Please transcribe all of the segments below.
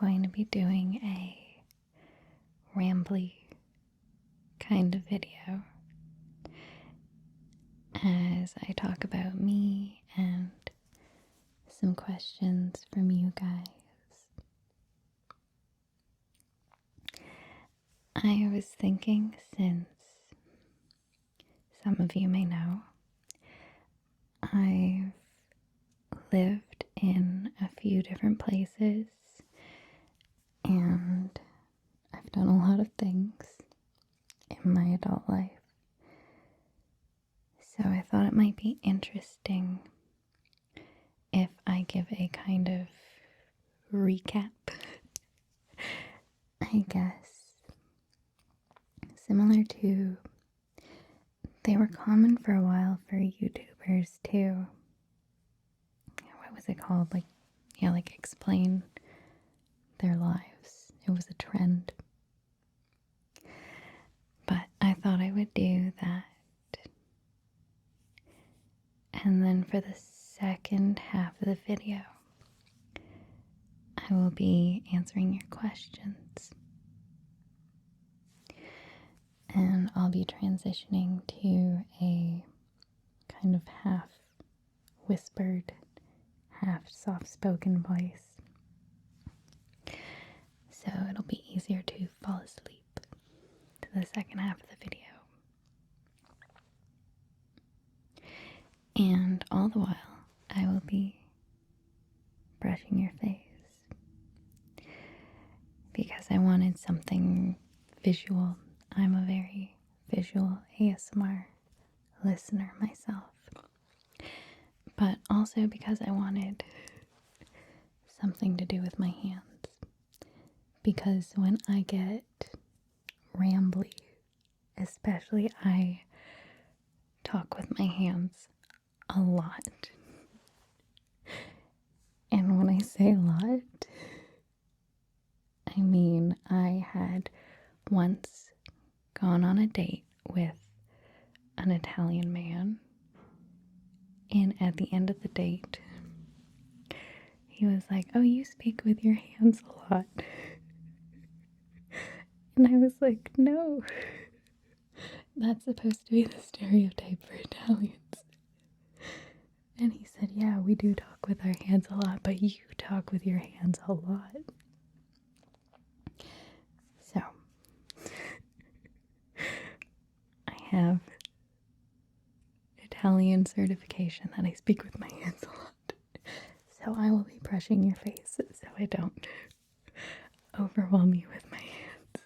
going to be doing a rambly kind of video as I talk about me and some questions from you guys. I was thinking, since some of you may know, I've lived in a few different places and I've done a lot of things in my adult life. So I thought it might be interesting if I give a kind of recap, I guess, similar to, they were common for a while for YouTubers to, what was it called? Like explain their lives. It was a trend. But I thought I would do that. And then for the second half of the video, I will be answering your questions. And I'll be transitioning to a kind of half whispered, half soft-spoken voice. So it'll be easier to fall asleep to the second half of the video. And all the while, I will be brushing your face because I wanted something visual. I'm a very visual ASMR listener myself, but also because I wanted something to do with my hands, because when I get rambly, especially, I talk with my hands a lot. And when I say a lot, I mean I had once gone on a date with an Italian man, and at the end of the date, he was like, "Oh, you speak with your hands a lot." And I was like, "No, that's supposed to be the stereotype for Italians." And he said, "Yeah, we do talk with our hands a lot, but you talk with your hands a lot." So, I have Italian certification that I speak with my hands a lot. So I will be brushing your face so I don't overwhelm you with my hands.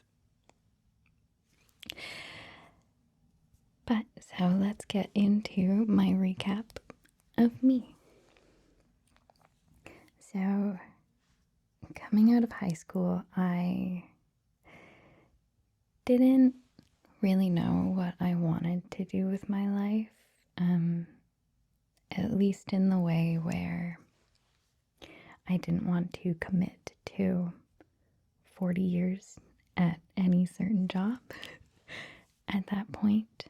But so let's get into my recap of me. So, coming out of high school, I didn't really know what I wanted to do with my life, at least in the way where I didn't want to commit to 40 years at any certain job. At that point,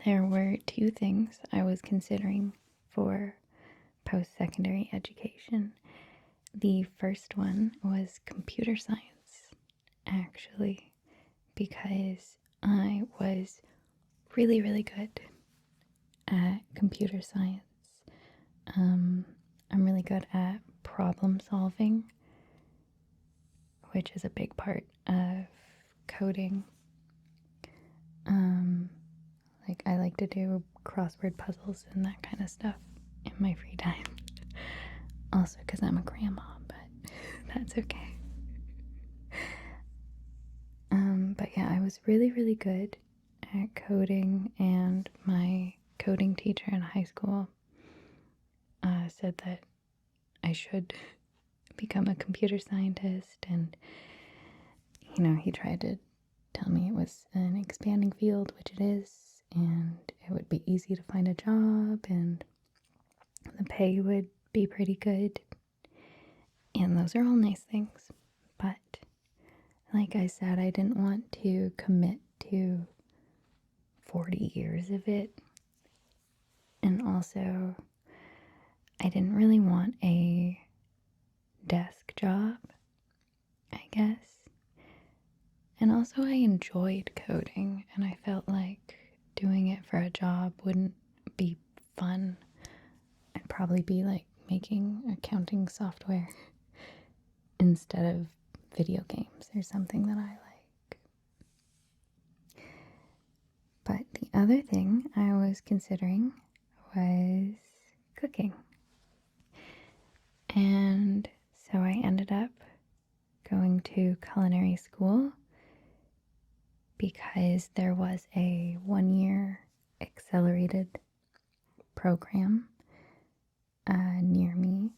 there were two things I was considering for post-secondary education. The first one was computer science, actually, because I was really, really good at computer science. I'm really good at problem solving, which is a big part of coding. I like to do crossword puzzles and that kind of stuff in my free time. Also because I'm a grandma, but that's okay. But yeah, I was really, really good at coding, and my coding teacher in high school said that I should become a computer scientist, and he tried to tell me it was an expanding field, which it is, and it would be easy to find a job, and the pay would be pretty good, and those are all nice things. But like I said, I didn't want to commit to 40 years of it, and also I didn't really want a desk job, I guess. And also, I enjoyed coding, and I felt like doing it for a job wouldn't be fun. I'd probably be like making accounting software instead of video games or something that I like. But the other thing I was considering was cooking. And so I ended up going to culinary school because there was a 1-year accelerated program near me.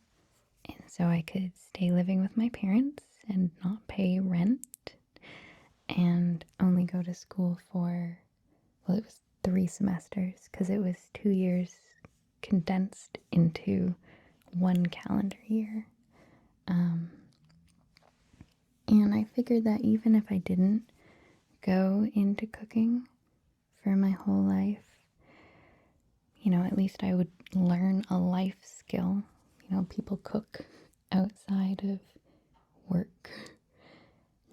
And so I could stay living with my parents and not pay rent and only go to school for, well, it was 3 semesters because it was 2 years condensed into 1 calendar year. And I figured that even if I didn't go into cooking for my whole life, at least I would learn a life skill. People cook outside of work.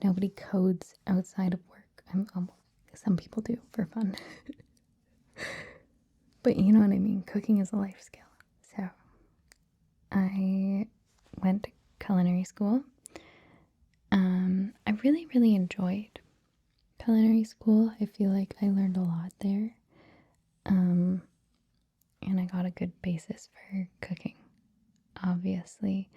Nobody codes outside of work. Some people do for fun. But you know what I mean? Cooking is a life skill. So I went to culinary school. I really, really enjoyed culinary school. I feel like I learned a lot there. And I got a good basis for cooking, obviously.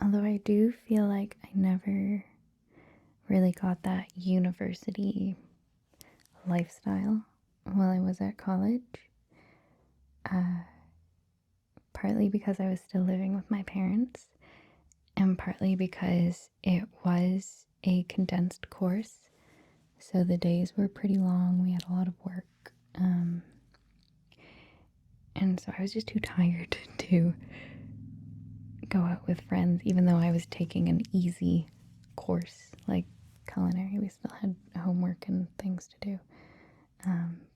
Although I do feel like I never really got that university lifestyle while I was at college. Partly because I was still living with my parents, and partly because it was a condensed course. So the days were pretty long. We had a lot of work. And so I was just too tired to go out with friends, even though I was taking an easy course like culinary. We still had homework and things to do.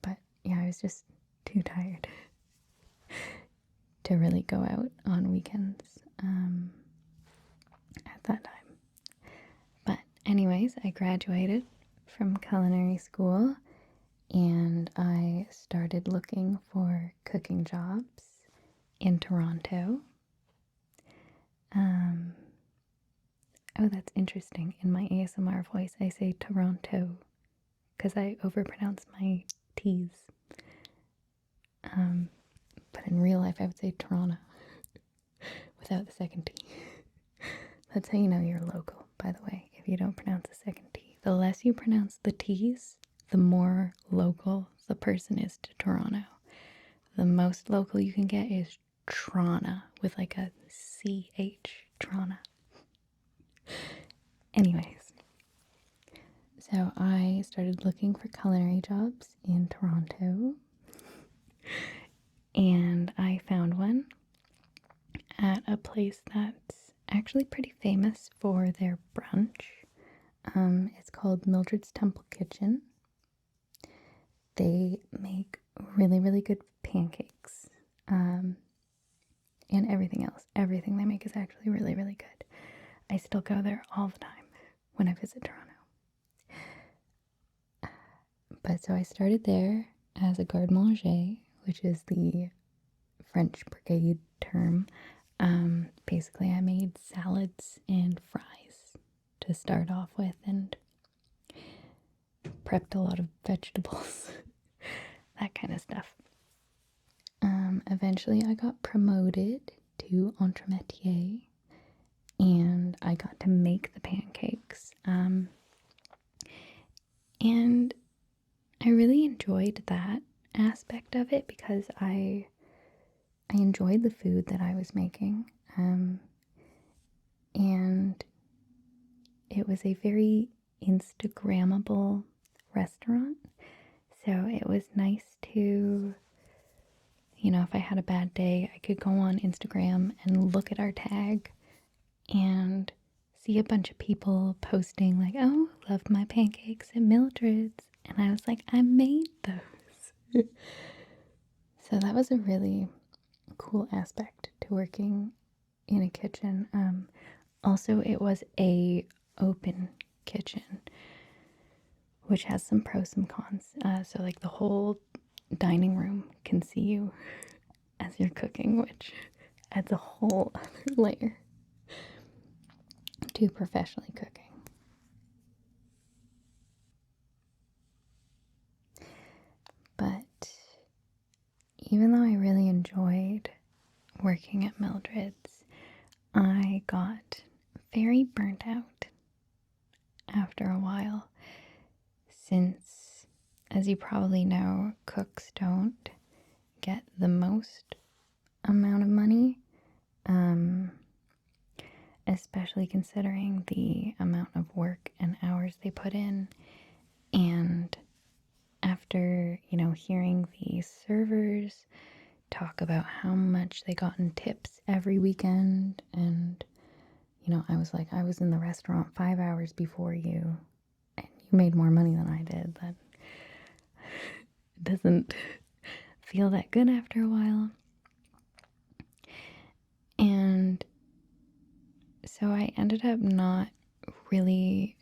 But yeah, I was just too tired to really go out on weekends at that time. But anyways, I graduated from culinary school and I started looking for cooking jobs in Toronto. Oh, that's interesting. In my ASMR voice, I say Toronto because I overpronounce my T's. But in real life, I would say Toronto without the second T. That's how you know you're local, by the way, if you don't pronounce the second T. The less you pronounce the T's, the more local the person is to Toronto. The most local you can get is Trona with like a CH, Trona. Anyways, so I started looking for culinary jobs in Toronto, and I found one at a place that's actually pretty famous for their brunch. It's called Mildred's Temple Kitchen. They make really, really good pancakes, and everything else. Everything they make is actually really, really good. I still go there all the time when I visit Toronto. But so I started there as a garde manger, which is the French brigade term. Basically, I made salads and fries to start off with and prepped a lot of vegetables, that kind of stuff. Eventually, I got promoted to entremetier and I got to make the pancakes. And I really enjoyed that aspect of it because I enjoyed the food that I was making. And it was a very Instagrammable restaurant. So it was nice to, if I had a bad day, I could go on Instagram and look at our tag and see a bunch of people posting like, oh, loved my pancakes at Mildred's. And I was like, I made those. So that was a really cool aspect to working in a kitchen. Also, it was a open kitchen, which has some pros, some cons. So like the whole dining room can see you as you're cooking, which adds a whole other layer to professionally cooking. But even though I really enjoyed working at Mildred's, I got very burnt out after a while, since, as you probably know, cooks don't get the most amount of money, especially considering the amount of work and hours they put in. And after, hearing the servers talk about how much they got in tips every weekend, and, I was like, I was in the restaurant 5 hours before you, and you made more money than I did. That doesn't feel that good after a while. And so I ended up not really,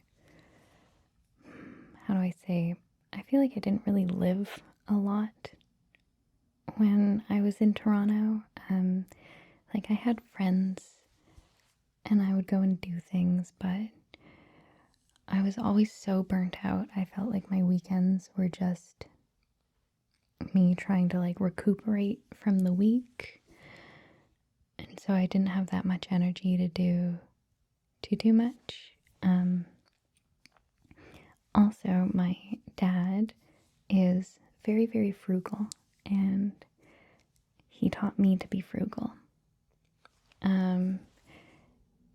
how do I say, I feel like I didn't really live a lot when I was in Toronto. Like I had friends and I would go and do things, but I was always so burnt out. I felt like my weekends were just me trying to like recuperate from the week. And so I didn't have that much energy to do much. Also, my dad is very, very frugal, and he taught me to be frugal.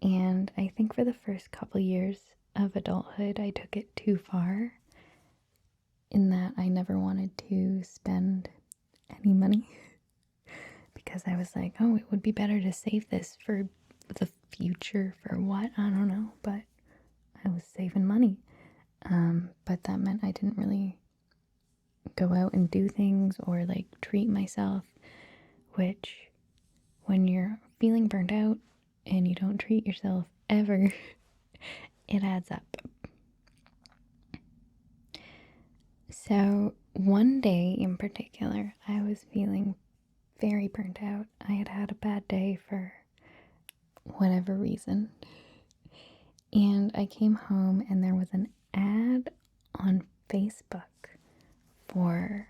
And I think for the first couple years of adulthood, I took it too far, in that I never wanted to spend any money because I was like, oh, it would be better to save this for the future. For what? I don't know, but I was saving money. But that meant I didn't really go out and do things or like treat myself, which, when you're feeling burnt out and you don't treat yourself ever, it adds up. So one day in particular, I was feeling very burnt out. I had had a bad day for whatever reason. And I came home and there was an ad on Facebook for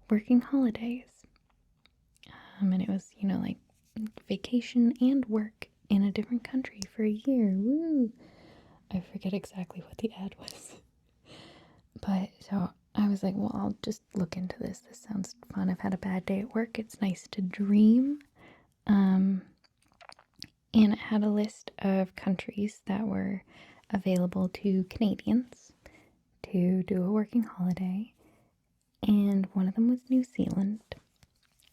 working holidays. And it was, like vacation and work in a different country for a year. Woo! I forget exactly what the ad was. But so I was like, well, I'll just look into this. This sounds fun. I've had a bad day at work. It's nice to dream. And it had a list of countries that were available to Canadians to do a working holiday. And one of them was New Zealand.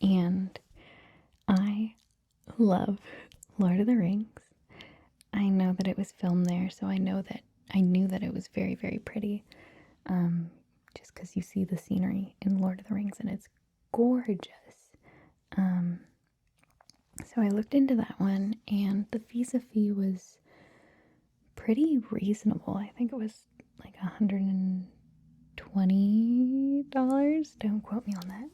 And I love Lord of the Rings. I know that it was filmed there, so I knew that it was very, very pretty. Just because you see the scenery in Lord of the Rings and it's gorgeous. So I looked into that one, and the visa fee was pretty reasonable. I think it was like $120. Don't quote me on that.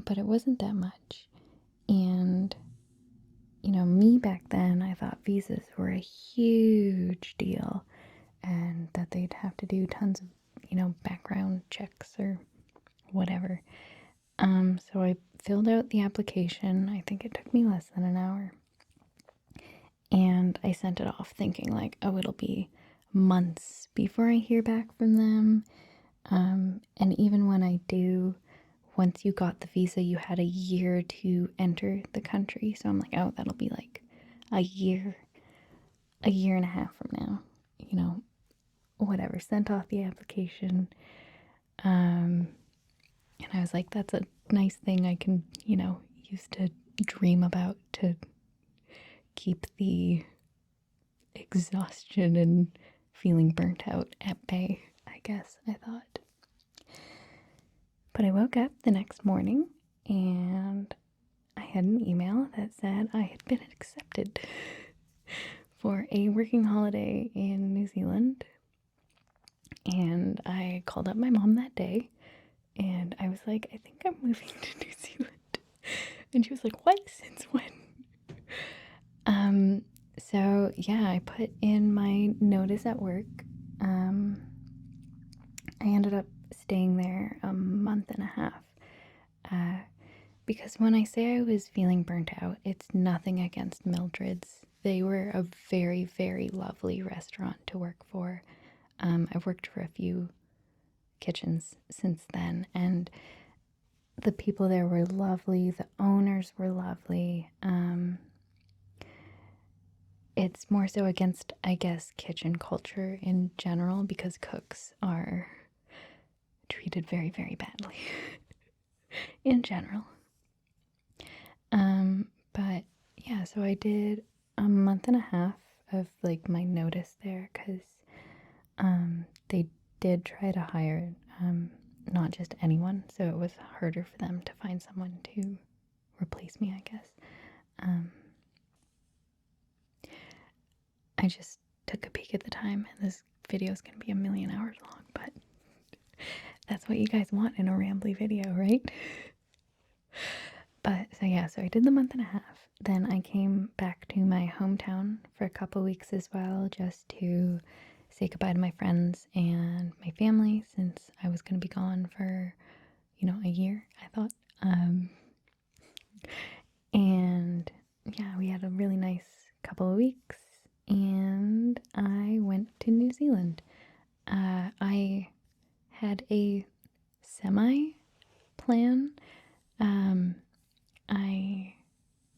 But it wasn't that much. And, me back then, I thought visas were a huge deal, and that they'd have to do tons of, background checks or whatever. So I filled out the application. I think it took me less than an hour. And I sent it off thinking like, oh, it'll be months before I hear back from them. And even when I do, once you got the visa, you had a year to enter the country. So I'm like, oh, that'll be like a year and a half from now, whatever. Sent off the application. And I was like, that's a nice thing I can, use to dream about, to keep the exhaustion and feeling burnt out at bay, I guess, I thought. But I woke up the next morning and I had an email that said I had been accepted for a working holiday in New Zealand. And I called up my mom that day and I was like, I think I'm moving to New Zealand. And she was like, what? Since when? So yeah, I put in my notice at work. I ended up staying there a month and a half. Because when I say I was feeling burnt out, it's nothing against Mildred's. They were a very, very lovely restaurant to work for. I've worked for a few kitchens since then, and the people there were lovely. The owners were lovely. It's more so against, I guess, kitchen culture in general because cooks are treated very, very badly in general. But yeah, so I did a month and a half of like my notice there because they did try to hire not just anyone, so it was harder for them to find someone to replace me, I guess. I just took a peek at the time, and this video is going to be 1,000,000 hours long, but that's what you guys want in a rambly video, right? But so yeah, so I did the month and a half. Then I came back to my hometown for a couple weeks as well, just to say goodbye to my friends and my family since I was going to be gone for, a year, I thought. And yeah, we had a really nice couple of weeks and I went to New Zealand. I had a semi plan. I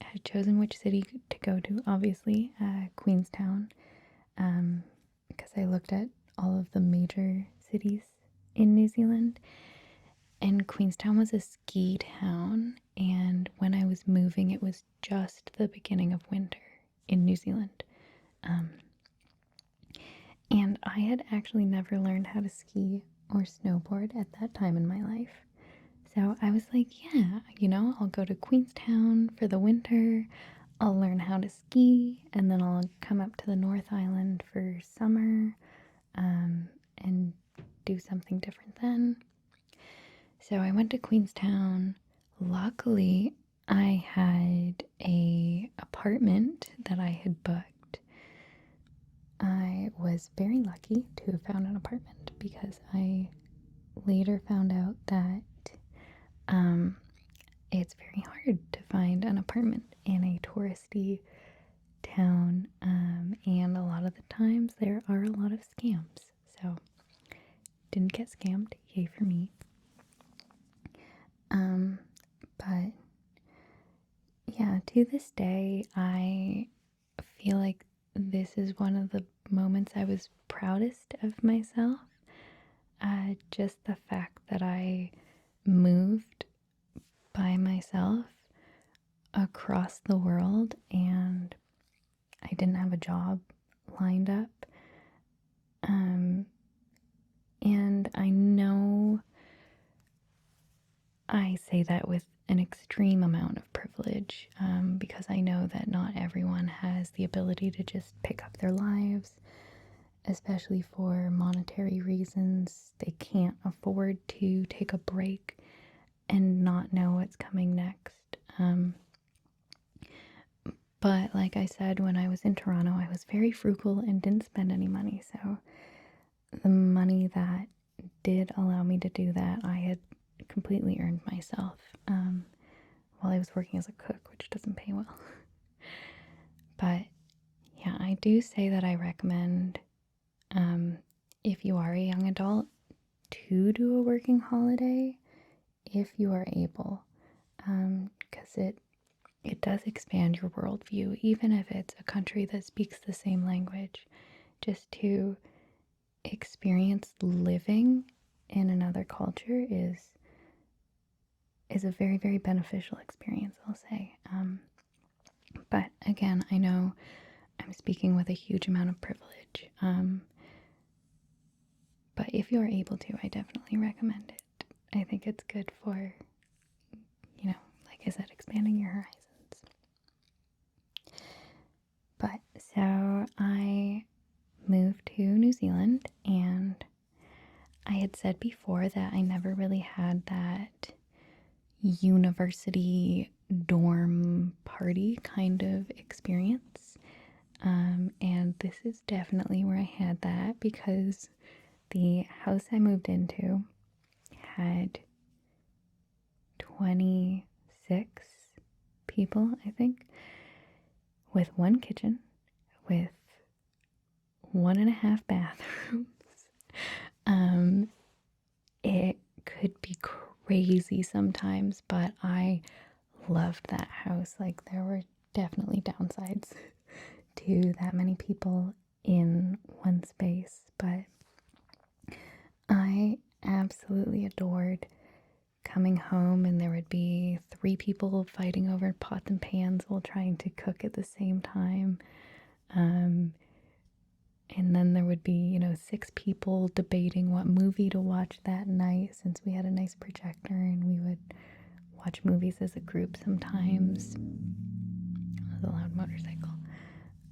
had chosen which city to go to, obviously, Queenstown, because I looked at all of the major cities in New Zealand, and Queenstown was a ski town, and when I was moving, it was just the beginning of winter in New Zealand. And I had actually never learned how to ski or snowboard at that time in my life. So I was like, yeah, I'll go to Queenstown for the winter. I'll learn how to ski, and then I'll come up to the North Island for summer and do something different then. So I went to Queenstown. Luckily, I had an apartment that I had booked. I was very lucky to have found an apartment because I later found out that it's very hard to find an apartment in a touristy town, and a lot of the times there are a lot of scams. So, didn't get scammed, yay for me. But yeah, to this day, I feel like this is one of the moments I was proudest of myself. Just the fact that I moved by myself across the world and I didn't have a job lined up. And I know I say that with an extreme amount of privilege, because I know that not everyone has the ability to just pick up their lives, especially for monetary reasons. They can't afford to take a break and not know what's coming next. But like I said, when I was in Toronto, I was very frugal and didn't spend any money. So the money that did allow me to do that, I had completely earned myself while I was working as a cook, which doesn't pay well. But yeah, I do say that I recommend, if you are a young adult, to do a working holiday if you are able, because it does expand your worldview, even if it's a country that speaks the same language. Just to experience living in another culture is a very, very beneficial experience, I'll say. But again, I know I'm speaking with a huge amount of privilege. But if you are able to, I definitely recommend it. I think it's good for, like I said, expanding your horizons. said before that I never really had that university dorm party kind of experience. And this is definitely where I had that because the house I moved into had 26 people, I think, with one kitchen, with 1.5 bathrooms. It could be crazy sometimes, but I loved that house. Like, there were definitely downsides to that many people in one space, but I absolutely adored coming home and there would be 3 people fighting over pots and pans while trying to cook at the same time. And then there would be, 6 people debating what movie to watch that night since we had a nice projector and we would watch movies as a group sometimes. That was a loud motorcycle.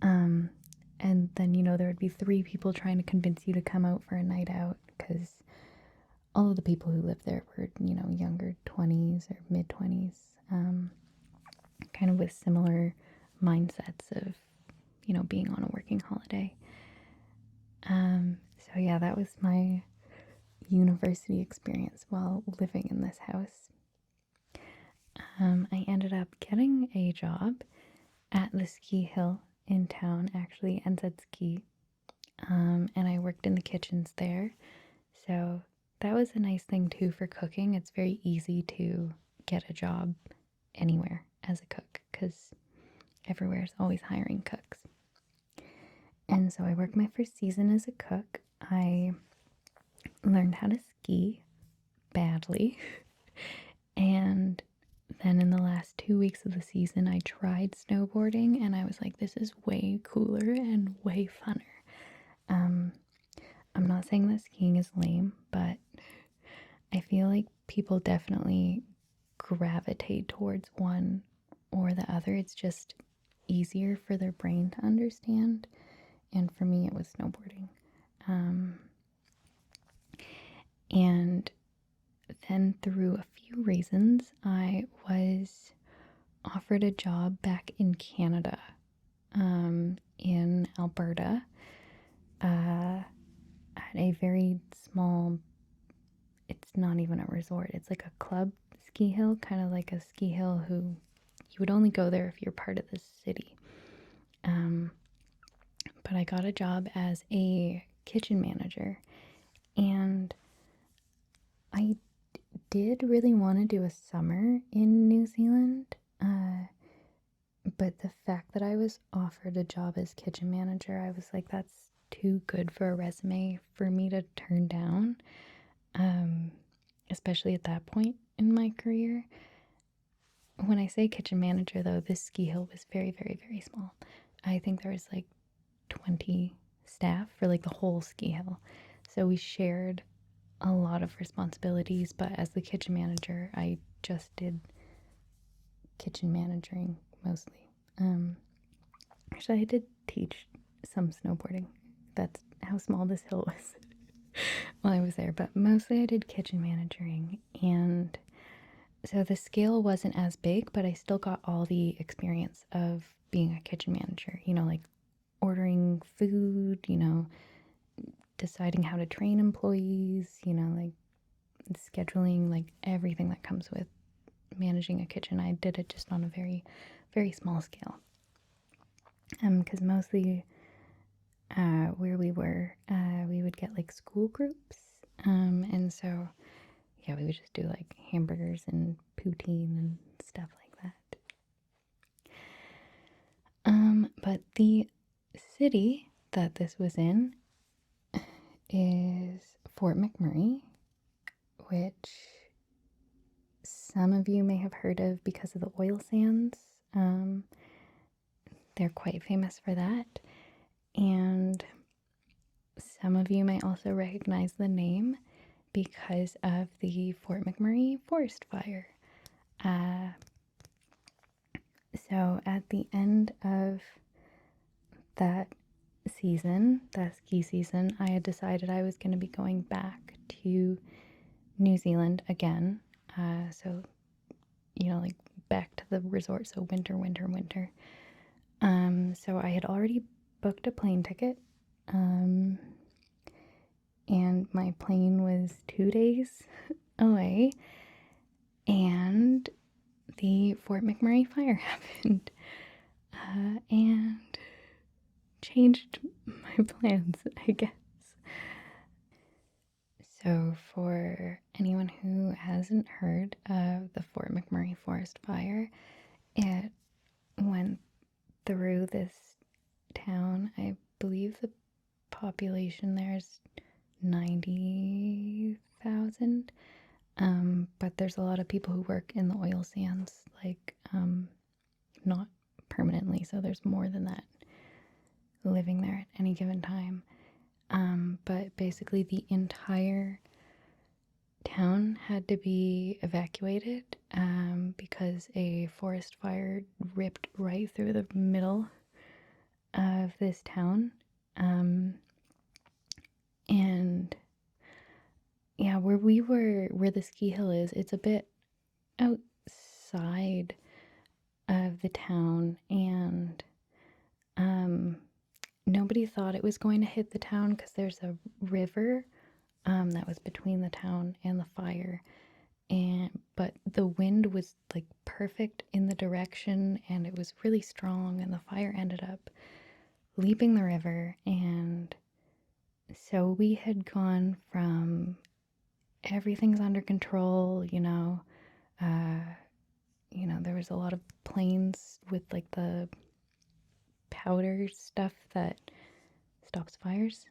And then, there would be 3 people trying to convince you to come out for a night out because all of the people who lived there were, younger 20s or mid 20s, kind of with similar mindsets of, being on a working holiday. So yeah, that was my university experience while living in this house. I ended up getting a job at the ski hill in town, actually, NZ Ski, and I worked in the kitchens there. So that was a nice thing too for cooking. It's very easy to get a job anywhere as a cook because everywhere is always hiring cooks. And so I worked my first season as a cook. I learned how to ski badly. And then in the last 2 weeks of the season, I tried snowboarding and I was like, this is way cooler and way funner. I'm not saying that skiing is lame, but I feel like people definitely gravitate towards one or the other. It's just easier for their brain to understand. And for me, it was snowboarding. And then through a few reasons, I was offered a job back in Canada, in Alberta, at a very small, it's not even a resort, it's like a club ski hill, kind of like a ski hill who you would only go there if you're part of the city. But I got a job as a kitchen manager, and I did really want to do a summer in New Zealand, but the fact that I was offered a job as kitchen manager, I was like, that's too good for a resume for me to turn down, especially at that point in my career. When I say kitchen manager, though, this ski hill was very, very, very small. I think there was like 20 staff for like the whole ski hill. So we shared a lot of responsibilities, but as the kitchen manager, I just did kitchen managing mostly. Actually, I did teach some snowboarding. That's how small this hill was while I was there, but mostly I did kitchen managing. And so the scale wasn't as big, but I still got all the experience of being a kitchen manager, like ordering food, deciding how to train employees, like scheduling, like everything that comes with managing a kitchen. I did it just on a very, very small scale. Because mostly where we were, we would get like school groups. And so, yeah, we would just do like hamburgers and poutine and stuff like that. But the city that this was in is Fort McMurray, which some of you may have heard of because of the oil sands. They're quite famous for that. And some of you may also recognize the name because of the Fort McMurray forest fire. So at the end of that season, that ski season, I had decided I was going to be going back to New Zealand again. So, like back to the resort. So winter, winter, winter. So I had already booked a plane ticket. And my plane was 2 days away. And the Fort McMurray fire happened. And changed my plans, I guess. So, for anyone who hasn't heard of the Fort McMurray forest fire, it went through this town. I believe the population there is 90,000. But there's a lot of people who work in the oil sands, like not permanently, so there's more than that living there at any given time. But basically, the entire town had to be evacuated because a forest fire ripped right through the middle of this town. And yeah, where the ski hill is, it's a bit outside of the town, and nobody thought it was going to hit the town because there's a river that was between the town and the fire, but the wind was like perfect in the direction, and it was really strong, and the fire ended up leaping the river. And so we had gone from everything's under control, there was a lot of planes with like the powder stuff that stops fires.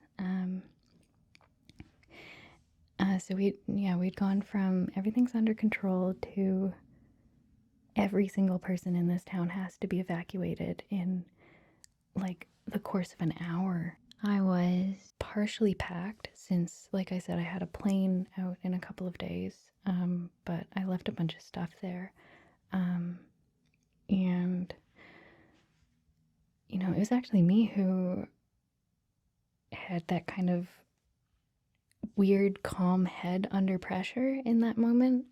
So we'd gone from everything's under control to every single person in this town has to be evacuated in like the course of an hour. I was partially packed since, like I said, I had a plane out in a couple of days, but I left a bunch of stuff there. And it was actually me who had that kind of weird calm head under pressure in that moment,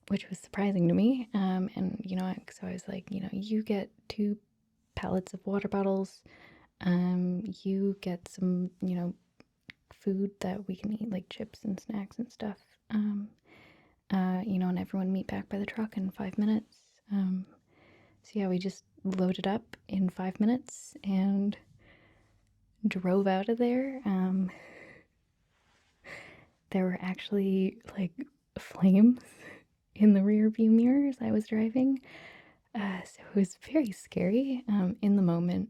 which was surprising to me. And so I was like, you get 2 pallets of water bottles, you get some food that we can eat, like chips and snacks and stuff, and everyone meet back by the truck in 5 minutes. So yeah, we just loaded up in 5 minutes and drove out of there. There were actually like flames in the rear view mirror as I was driving. So it was very scary in the moment.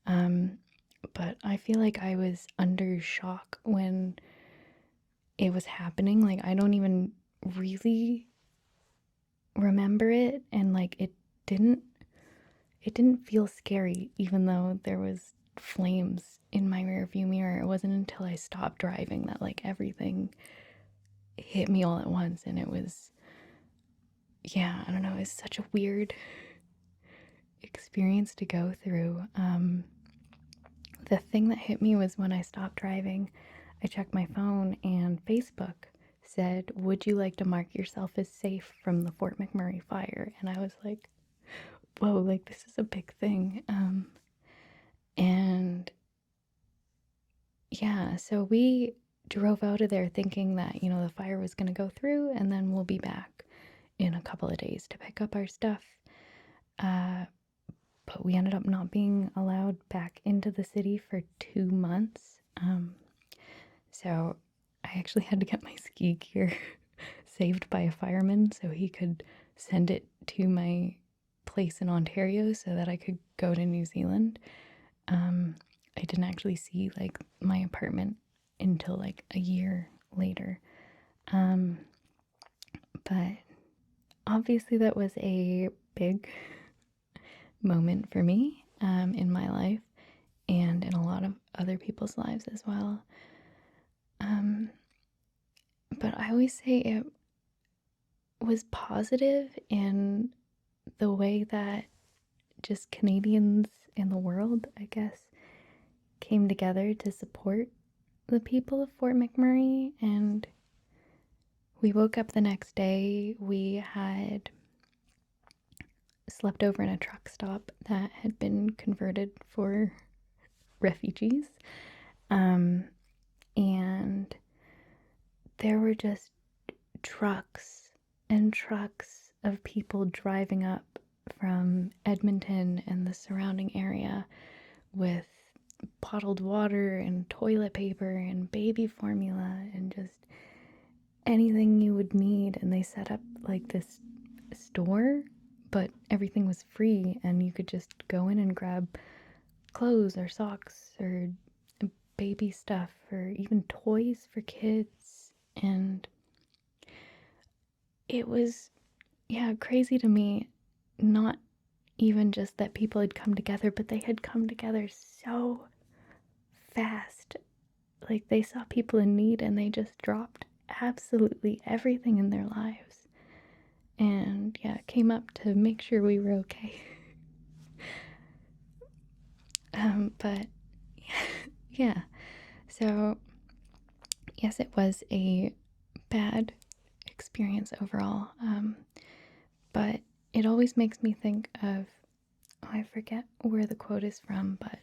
But I feel like I was under shock when it was happening. Like, I don't even really remember it, and like it didn't feel scary, even though there was flames in my rear view mirror. It wasn't until I stopped driving that like everything hit me all at once, and it was, yeah, I don't know, it's such a weird experience to go through. The thing that hit me was when I stopped driving, I checked my phone and Facebook said, "Would you like to mark yourself as safe from the Fort McMurray fire?" And I was like, whoa, like this is a big thing. And yeah, so we drove out of there thinking that, the fire was going to go through and then we'll be back in a couple of days to pick up our stuff. But we ended up not being allowed back into the city for 2 months. So I actually had to get my ski gear saved by a fireman so he could send it to my place in Ontario so that I could go to New Zealand. I didn't actually see like my apartment until like a year later. But obviously that was a big moment for me in my life and in a lot of other people's lives as well. But I always say it was positive in the way that just Canadians in the world, I guess, came together to support the people of Fort McMurray, and we woke up the next day. We had slept over in a truck stop that had been converted for refugees. And there were just trucks and trucks of people driving up from Edmonton and the surrounding area with bottled water and toilet paper and baby formula and just anything you would need. And they set up like this store, but everything was free, and you could just go in and grab clothes or socks or baby stuff or even toys for kids. And it was, yeah, crazy to me. Not even just that people had come together, but they had come together so fast. Like, they saw people in need and they just dropped absolutely everything in their lives. And yeah, came up to make sure we were okay. But yeah, so yes, it was a bad experience overall. But it always makes me think of, oh, I forget where the quote is from, but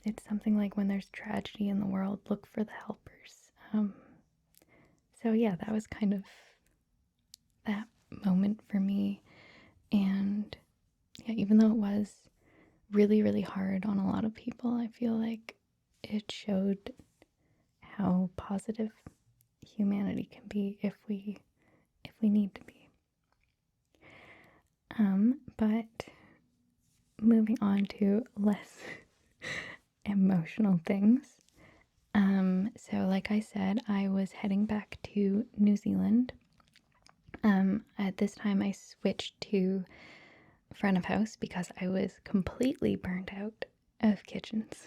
it's something like, when there's tragedy in the world, look for the helpers. So yeah, that was kind of that moment for me. And yeah, even though it was really, really hard on a lot of people, I feel like it showed how positive humanity can be if we need to be. But moving on to less emotional things. So like I said, I was heading back to New Zealand. At this time I switched to front of house because I was completely burnt out of kitchens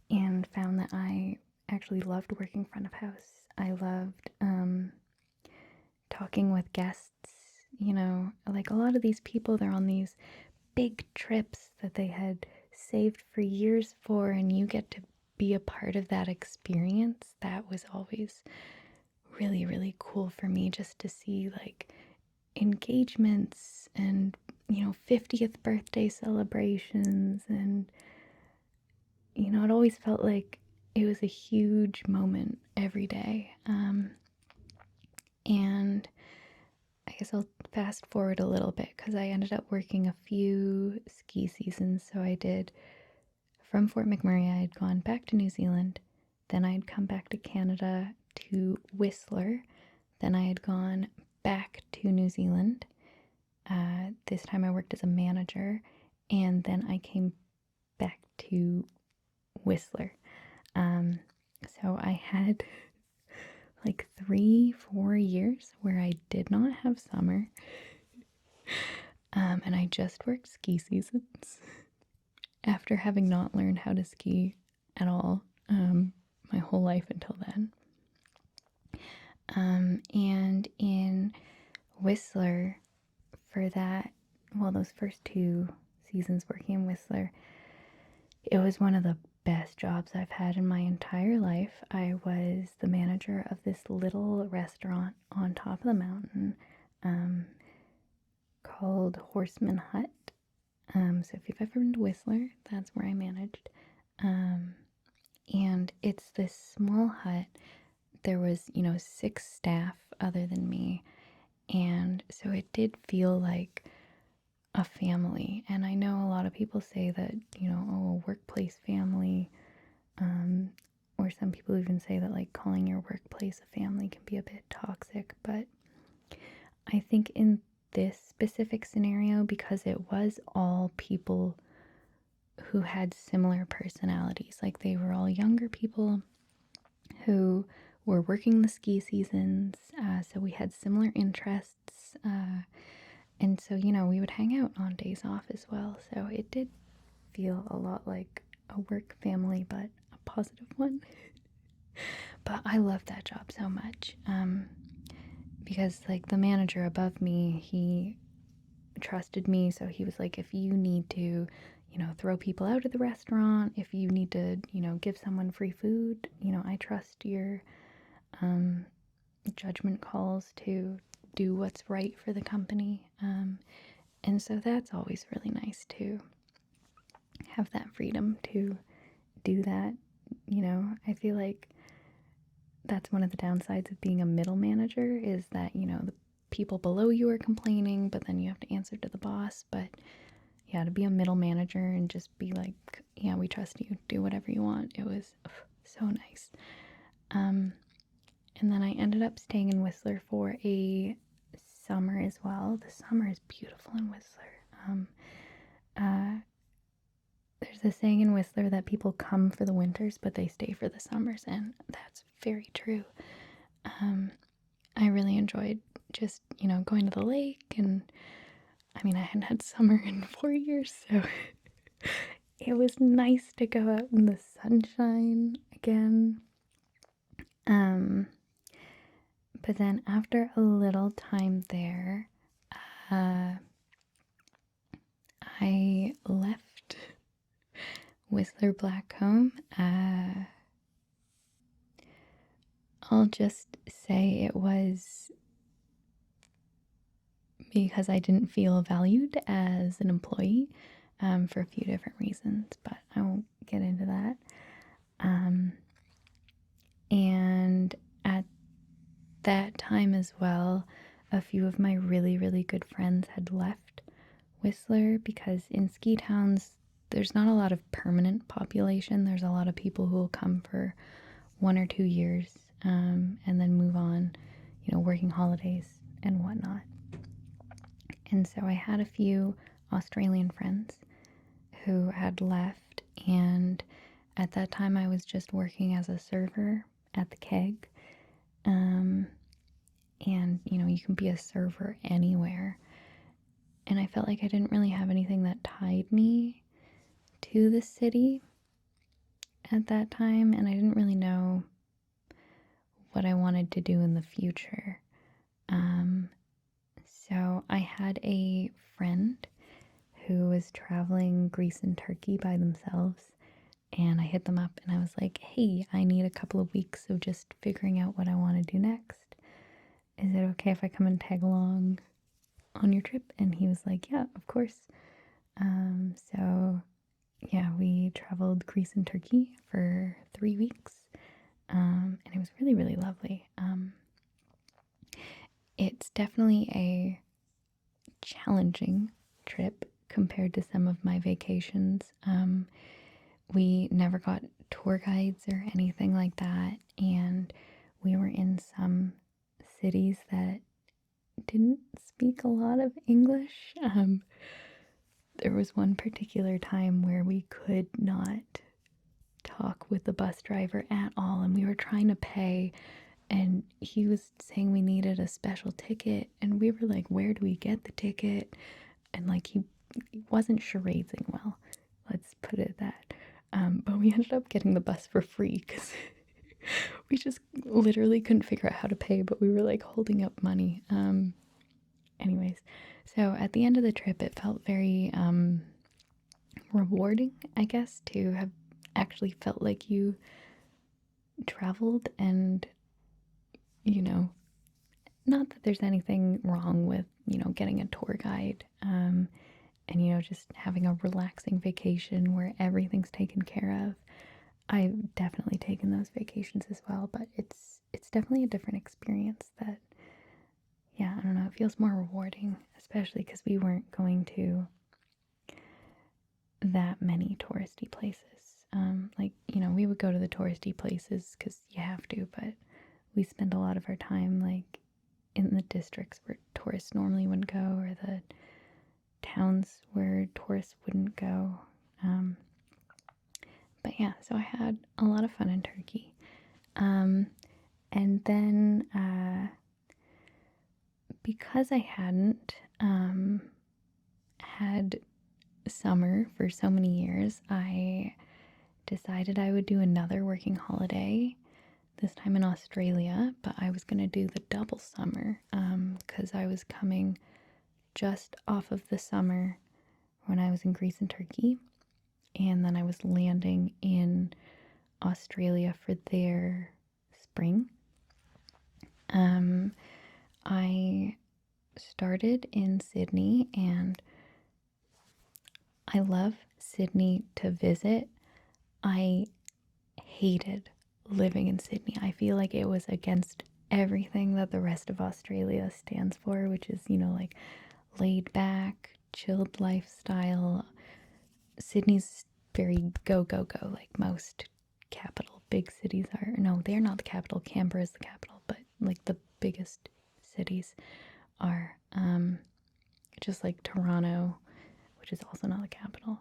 and found that I actually loved working front of house. I loved talking with guests. You know, like, a lot of these people, they're on these big trips that they had saved for years for, and you get to be a part of that experience. That was always really, really cool for me, just to see like engagements and, 50th birthday celebrations. And, it always felt like it was a huge moment every day. And I guess I'll fast forward a little bit because I ended up working a few ski seasons. So I did, from Fort McMurray, I had gone back to New Zealand. Then I had come back to Canada to Whistler. Then I had gone back to New Zealand. This time I worked as a manager. And then I came back to Whistler. So I had like 3-4 years where I did not have summer. And I just worked ski seasons after having not learned how to ski at all my whole life until then. And in Whistler, for that, well, those first 2 seasons working in Whistler, it was one of the best jobs I've had in my entire life. I was the manager of this little restaurant on top of the mountain called Horseman Hut. So if you've ever been to Whistler, that's where I managed. And it's this small hut. There was, 6 staff other than me. And so it did feel like a family. And I know a lot of people say that, a workplace family, or some people even say that like calling your workplace a family can be a bit toxic. But I think in this specific scenario, because it was all people who had similar personalities, like they were all younger people who were working the ski seasons, so we had similar interests, and so, we would hang out on days off as well. So it did feel a lot like a work family, but a positive one. But I loved that job so much, because like the manager above me, he trusted me. So he was like, if you need to, throw people out of the restaurant, if you need to, give someone free food, I trust your judgment calls to do what's right for the company. And so that's always really nice to have that freedom to do that. I feel like that's one of the downsides of being a middle manager is that, the people below you are complaining, but then you have to answer to the boss. But yeah, to be a middle manager and just be like, yeah, we trust you, do whatever you want. It was so nice. And then I ended up staying in Whistler for a summer as well. The summer is beautiful in Whistler. There's a saying in Whistler that people come for the winters, but they stay for the summers, and that's very true. I really enjoyed just, going to the lake, and I mean, I hadn't had summer in 4 years, so it was nice to go out in the sunshine again. But then after a little time there, I left Whistler Blackcomb. I'll just say it was because I didn't feel valued as an employee for a few different reasons, but I won't get into that. And at that time as well, a few of my really, really good friends had left Whistler because in ski towns, there's not a lot of permanent population. There's a lot of people who will come for 1 or 2 years and then move on, working holidays and whatnot. And so I had a few Australian friends who had left, and at that time I was just working as a server at the keg. And, you can be a server anywhere. And I felt like I didn't really have anything that tied me to the city at that time, and I didn't really know what I wanted to do in the future. So I had a friend who was traveling Greece and Turkey by themselves, and I hit them up and I was like, hey, I need a couple of weeks of just figuring out what I want to do next. Is it okay if I come and tag along on your trip? And he was like, yeah, of course. So yeah, we traveled Greece and Turkey for 3 weeks, and it was really, really lovely. It's definitely a challenging trip compared to some of my vacations. We never got tour guides or anything like that, and we were in some cities that didn't speak a lot of English. There was one particular time where we could not talk with the bus driver at all, and we were trying to pay, and he was saying we needed a special ticket, and we were like, where do we get the ticket? And like he wasn't charadesing well, let's put it that. But we ended up getting the bus for free because we just literally couldn't figure out how to pay, but we were like holding up money. Anyways, so at the end of the trip, it felt very rewarding, I guess, to have actually felt like you traveled and, not that there's anything wrong with, getting a tour guide and, just having a relaxing vacation where everything's taken care of. I've definitely taken those vacations as well, but it's definitely a different experience that, yeah, I don't know, it feels more rewarding, especially because we weren't going to that many touristy places. We would go to the touristy places because you have to, but we spend a lot of our time, like, in the districts where tourists normally wouldn't go, or the towns where tourists wouldn't go. But yeah, so I had a lot of fun in Turkey. And then because I hadn't had summer for so many years, I decided I would do another working holiday, this time in Australia, but I was going to do the double summer because I was coming just off of the summer when I was in Greece and Turkey, and then I was landing in Australia for their spring. I started in Sydney, and I love Sydney to visit. I hated living in Sydney. I feel like it was against everything that the rest of Australia stands for, which is, like laid back, chilled lifestyle. Sydney's very go, go, go, like most capital big cities are. No, they're not the capital. Canberra is the capital, but like the biggest cities are. Just like Toronto, which is also not the capital.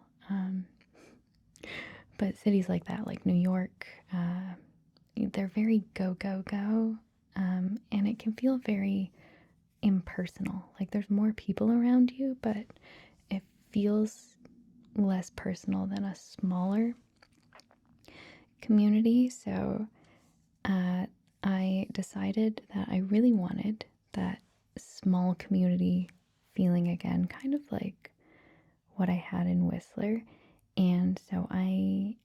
But cities like that, like New York, they're very go, go, go. And it can feel very impersonal. Like there's more people around you, but it feels less personal than a smaller community. So I decided that I really wanted that small community feeling again, kind of like what I had in Whistler. And so I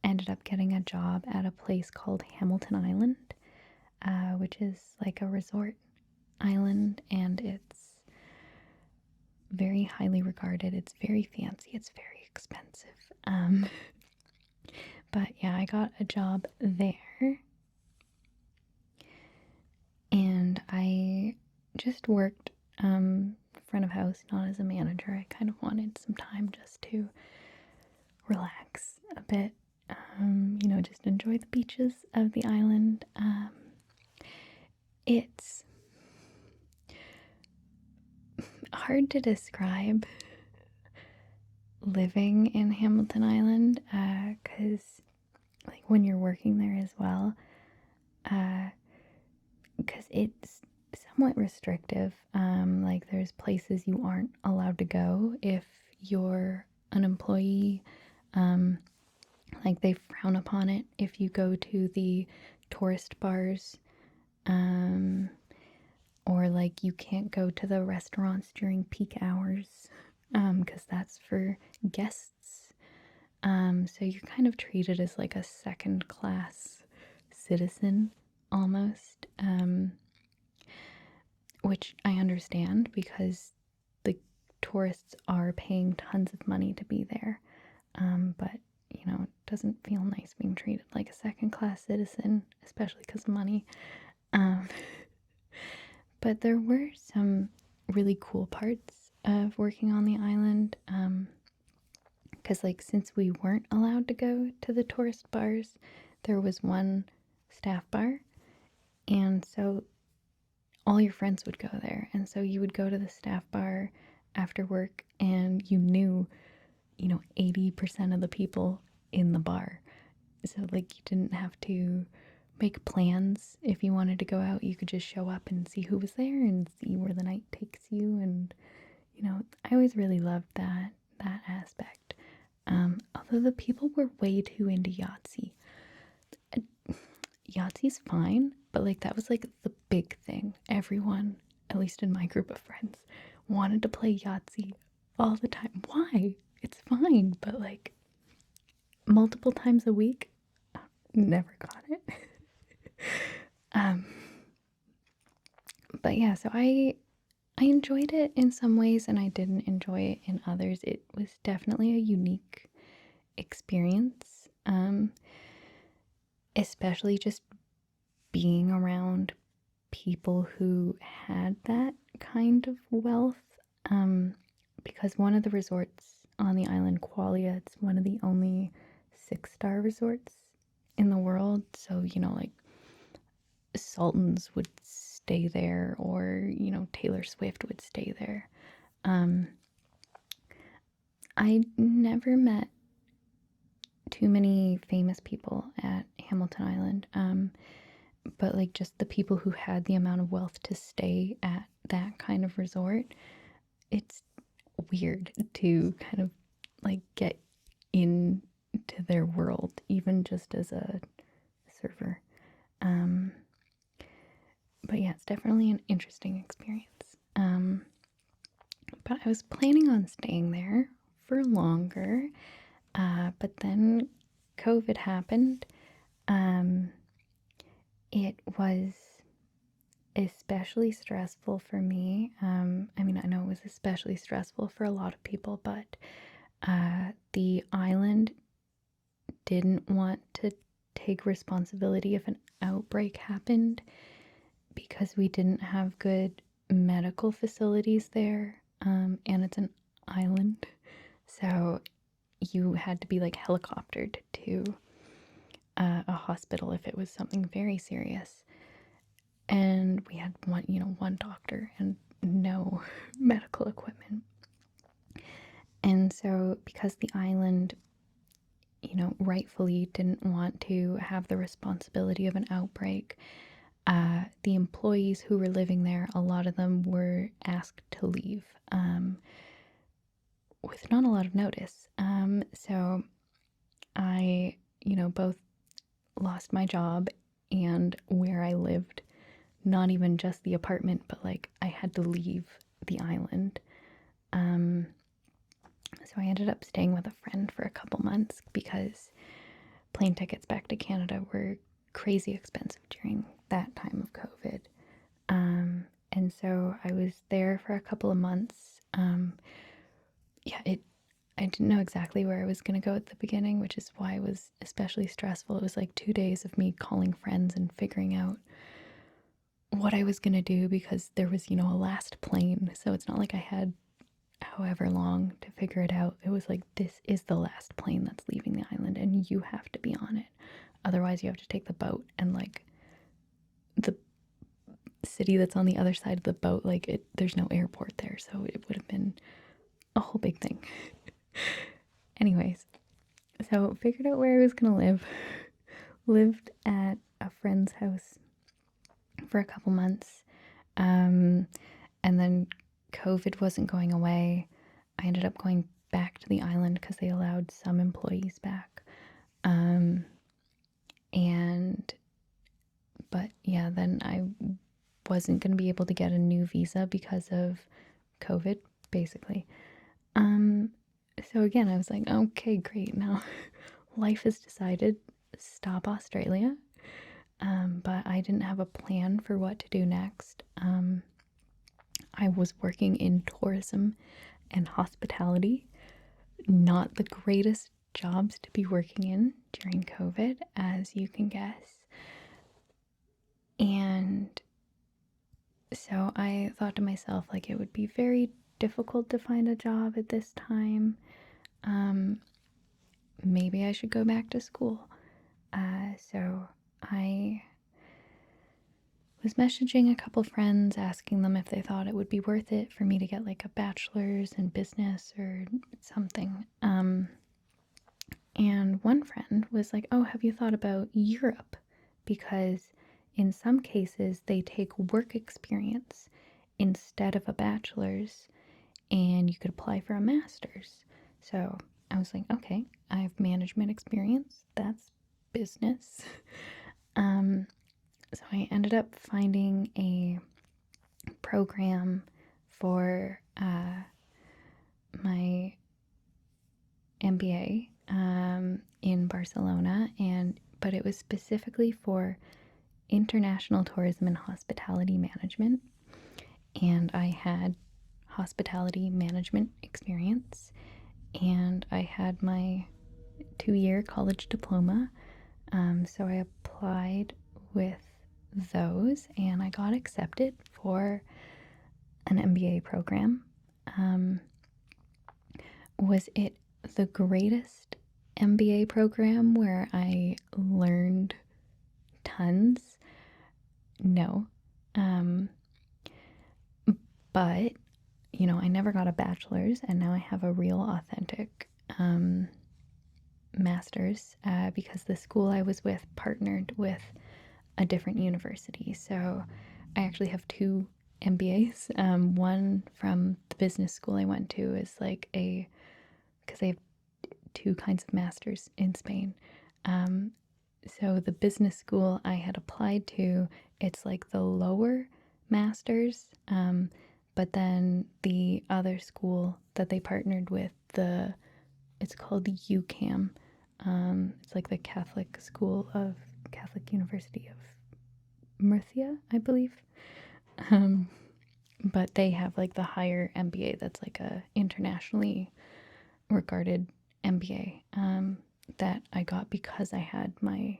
ended up getting a job at a place called Hamilton Island, which is like a resort island, and it's very highly regarded. It's very fancy. It's very expensive. But yeah, I got a job there, and I just worked front of house, not as a manager. I kind of wanted some time just to relax a bit, just enjoy the beaches of the island. It's hard to describe living in Hamilton Island because like when you're working there as well, because it's somewhat restrictive. Like there's places you aren't allowed to go if you're an employee. Like they frown upon it if you go to the tourist bars, or like you can't go to the restaurants during peak hours, because that's for guests. So you're kind of treated as like a second class citizen almost, which I understand because the tourists are paying tons of money to be there. But it doesn't feel nice being treated like a second class citizen, especially because of money. But there were some really cool parts of working on the island. Because, like, since we weren't allowed to go to the tourist bars, there was one staff bar. And so all your friends would go there. And so you would go to the staff bar after work, and you knew 80% of the people in the bar. So, like, you didn't have to make plans. If you wanted to go out, you could just show up and see who was there and see where the night takes you. And, I always really loved that aspect. Although the people were way too into Yahtzee. Yahtzee's fine, but, like, that was, like, the big thing. Everyone, at least in my group of friends, wanted to play Yahtzee all the time. Why? It's fine, but like multiple times a week, never got it. But yeah, so I enjoyed it in some ways and I didn't enjoy it in others. It was definitely a unique experience, especially just being around people who had that kind of wealth, because one of the resorts on the island, Qualia, it's one of the only 6-star resorts in the world. So, like Sultans would stay there, or, Taylor Swift would stay there. I never met too many famous people at Hamilton Island, but like just the people who had the amount of wealth to stay at that kind of resort, it's weird to kind of like get into their world, even just as a server. But yeah, it's definitely an interesting experience. But I was planning on staying there for longer. But then COVID happened. Um, it was especially stressful for me. I mean, I know it was especially stressful for a lot of people, but the island didn't want to take responsibility if an outbreak happened because we didn't have good medical facilities there. And it's an island. So you had to be like helicoptered to a hospital if it was something very serious. And we had one doctor and no medical equipment. And so because the island, rightfully didn't want to have the responsibility of an outbreak, the employees who were living there, a lot of them were asked to leave with not a lot of notice. So I, both lost my job and where I lived, not even just the apartment, but like I had to leave the island. So I ended up staying with a friend for a couple months because plane tickets back to Canada were crazy expensive during that time of COVID. And so I was there for a couple of months. I didn't know exactly where I was going to go at the beginning, which is why it was especially stressful. It was like 2 days of me calling friends and figuring out what I was going to do because there was, a last plane. So it's not like I had however long to figure it out. It was like, this is the last plane that's leaving the island and you have to be on it. Otherwise, you have to take the boat, and like the city that's on the other side of the boat, like there's no airport there. So it would have been a whole big thing. Anyways, so figured out where I was going to live. Lived at a friend's house for a couple months. And then COVID wasn't going away. I ended up going back to the island because they allowed some employees back. But yeah, then I wasn't going to be able to get a new visa because of COVID, basically. So again, I was like, okay, great. Now life has decided, stop Australia. But I didn't have a plan for what to do next. I was working in tourism and hospitality, not the greatest jobs to be working in during COVID, as you can guess. And so I thought to myself, like, it would be very difficult to find a job at this time. Maybe I should go back to school. So I was messaging a couple friends, asking them if they thought it would be worth it for me to get like a bachelor's in business or something. And one friend was like, oh, have you thought about Europe? Because in some cases they take work experience instead of a bachelor's, and you could apply for a master's. So I was like, okay, I have management experience. That's business. So I ended up finding a program for my MBA in Barcelona, but it was specifically for international tourism and hospitality management. And I had hospitality management experience, and I had my 2-year college diploma. So I applied with those and I got accepted for an MBA program. Was it the greatest MBA program where I learned tons? No. But, I never got a bachelor's, and now I have a real authentic master's because the school I was with partnered with a different university. So I actually have 2 MBAs. One from the business school I went to is like because they have 2 kinds of masters in Spain. So the business school I had applied to, it's like the lower masters. But then the other school that they partnered with, it's called UCAM. It's like the Catholic University of Murcia, I believe. But they have like the higher MBA that's like a internationally regarded MBA that I got because I had my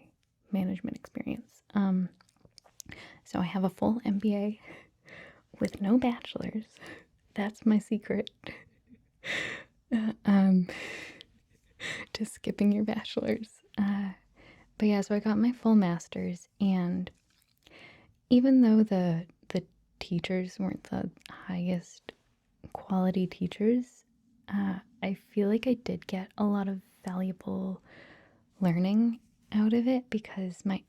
management experience. So I have a full MBA with no bachelor's. That's my secret. To skipping your bachelor's. But yeah, so I got my full master's, and even though the teachers weren't the highest quality teachers, I feel like I did get a lot of valuable learning out of it because my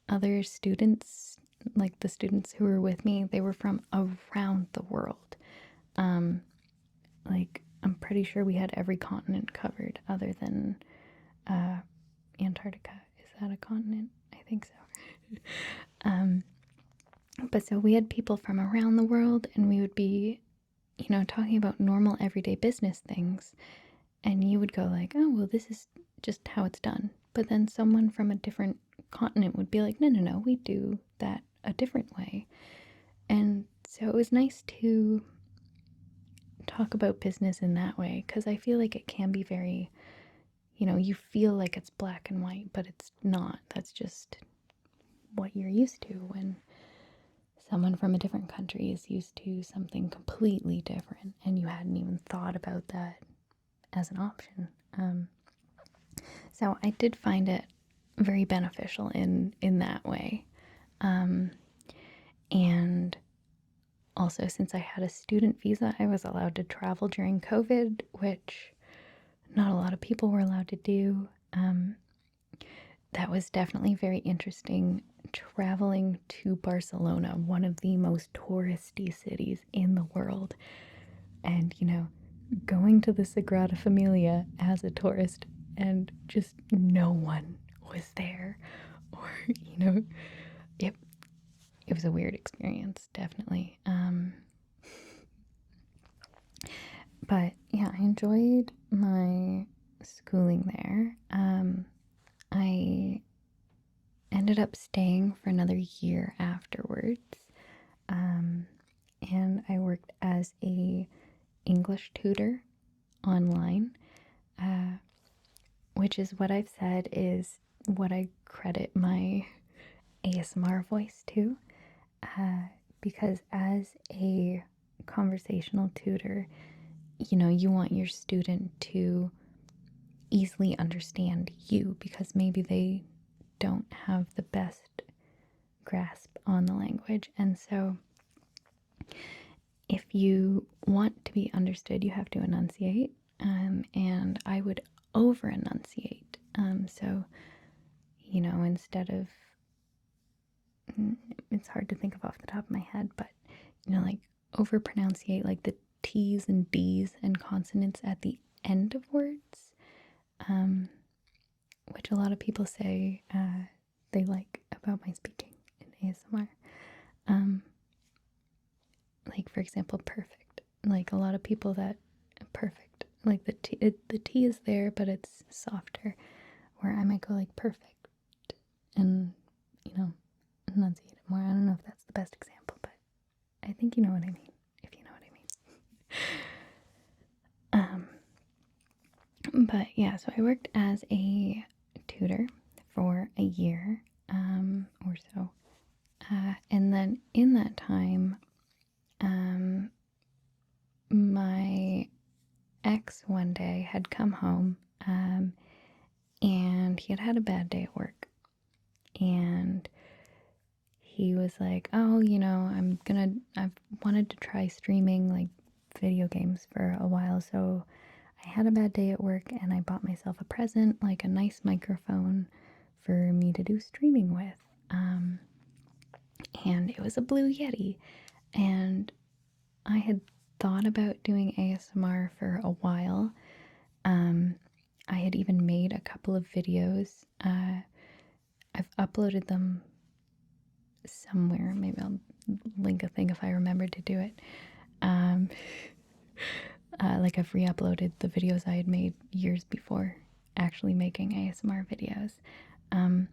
other students, like the students who were with me, they were from around the world. Like, I'm pretty sure we had every continent covered other than Antarctica. Is that a continent? I think so. But so we had people from around the world, and we would be, talking about normal everyday business things. And you would go like, oh, well, this is just how it's done. But then someone from a different continent would be like, no, we do that a different way. And so it was nice to talk about business in that way, because I feel like it can be very, you feel like it's black and white, but it's not. That's just what you're used to when someone from a different country is used to something completely different and you hadn't even thought about that as an option. So I did find it very beneficial in that way. And also, since I had a student visa, I was allowed to travel during COVID, which not a lot of people were allowed to do. That was definitely very interesting, traveling to Barcelona, one of the most touristy cities in the world, and going to the Sagrada Familia as a tourist, and just no one was there, or it was a weird experience, definitely. But yeah, I enjoyed my schooling there. I ended up staying for another year afterwards, and I worked as a English tutor online, which is what I've said is what I credit my ASMR voice to, because as a conversational tutor, you want your student to easily understand you because maybe they don't have the best grasp on the language. And so if you want to be understood, you have to enunciate, and I would over enunciate. So, instead of, it's hard to think of off the top of my head, but, like over pronunciate, like the T's and D's and consonants at the end of words, which a lot of people say they like about my speaking in ASMR. Like, for example, perfect. Like, a lot of people that perfect, like the T is there, but it's softer, where I might go like perfect and, enunciate it more. I don't know if that's the best example, but I think you know what I mean, if you know what I mean. But yeah, so I worked as a tutor for a year or so. And then in that time, my ex one day had come home, and he had had a bad day at work. And he was like, oh, I've wanted to try streaming like video games for a while, so I had a bad day at work and I bought myself a present, like a nice microphone for me to do streaming with. And it was a Blue Yeti. And I had thought about doing ASMR for a while. I had even made a couple of videos. I've uploaded them somewhere. Maybe I'll link a thing if I remember to do it. Um, like I've re-uploaded the videos I had made years before actually making ASMR videos. Um,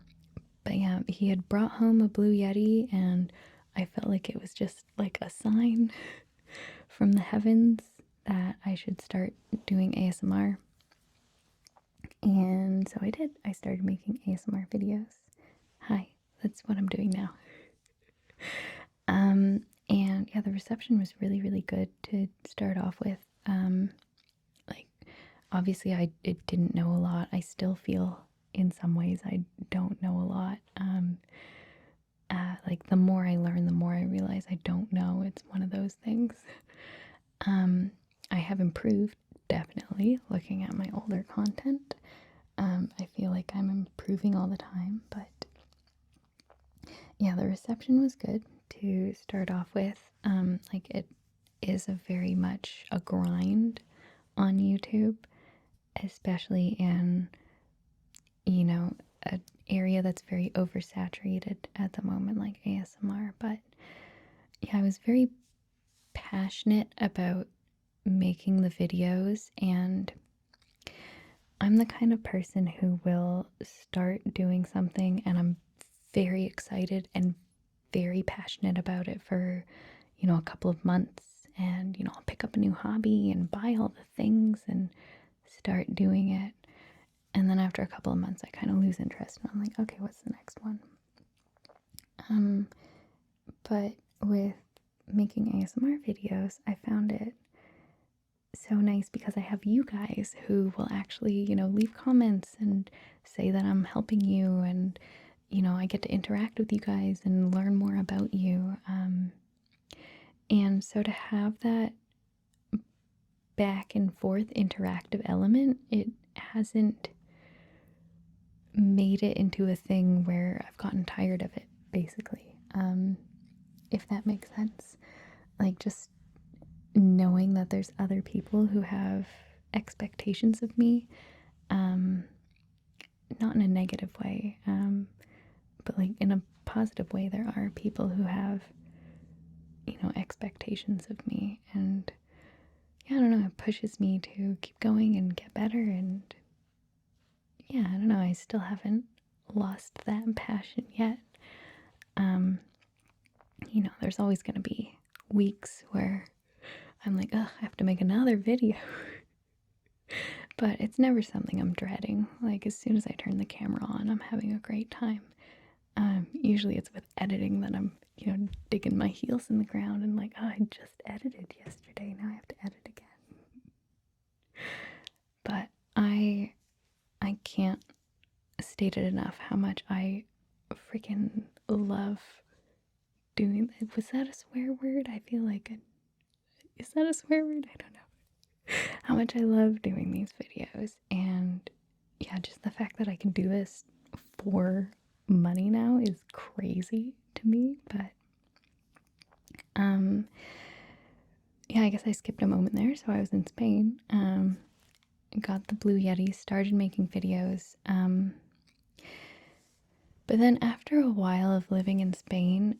but yeah, he had brought home a blue yeti, and I felt like it was just like a sign from the heavens that I should start doing ASMR. And so I did. I started making ASMR videos. Hi, that's what I'm doing now. And yeah, the reception was really, really good to start off with. Like, obviously, I didn't know a lot. I still feel in some ways I don't know a lot. Like, the more I learn, the more I realize I don't know. It's one of those things. I have improved, definitely, looking at my older content. I feel like I'm improving all the time, but yeah, the reception was good to start off with. Like, it is a very much a grind on YouTube, especially in, you know, an area that's very oversaturated at the moment, like ASMR. But yeah, I was very passionate about making the videos, and I'm the kind of person who will start doing something and I'm very excited and very passionate about it for, a couple of months. And, I'll pick up a new hobby and buy all the things and start doing it. And then after a couple of months, I kind of lose interest and I'm like, okay, what's the next one? But with making ASMR videos, I found it so nice because I have you guys who will actually, leave comments and say that I'm helping you, and, I get to interact with you guys and learn more about you. And so to have that back and forth interactive element, it hasn't made it into a thing where I've gotten tired of it, basically. If that makes sense. Like, just knowing that there's other people who have expectations of me, not in a negative way, but like in a positive way. There are people who have, expectations of me, and yeah, I don't know, it pushes me to keep going and get better. And yeah, I don't know, I still haven't lost that passion yet. There's always going to be weeks where I'm like, oh, I have to make another video. But it's never something I'm dreading. Like, as soon as I turn the camera on, I'm having a great time. Usually it's with editing that I'm, digging my heels in the ground and like, oh, I just edited yesterday. Now I have to edit again. But I can't state it enough how much I freaking love doing that. Was that a swear word? I feel like it. Is that a swear word? I don't know. How much I love doing these videos. And yeah, just the fact that I can do this for money now is crazy to me. But yeah, I guess I skipped a moment there. So I was in Spain, got the Blue Yeti, started making videos. But then after a while of living in Spain,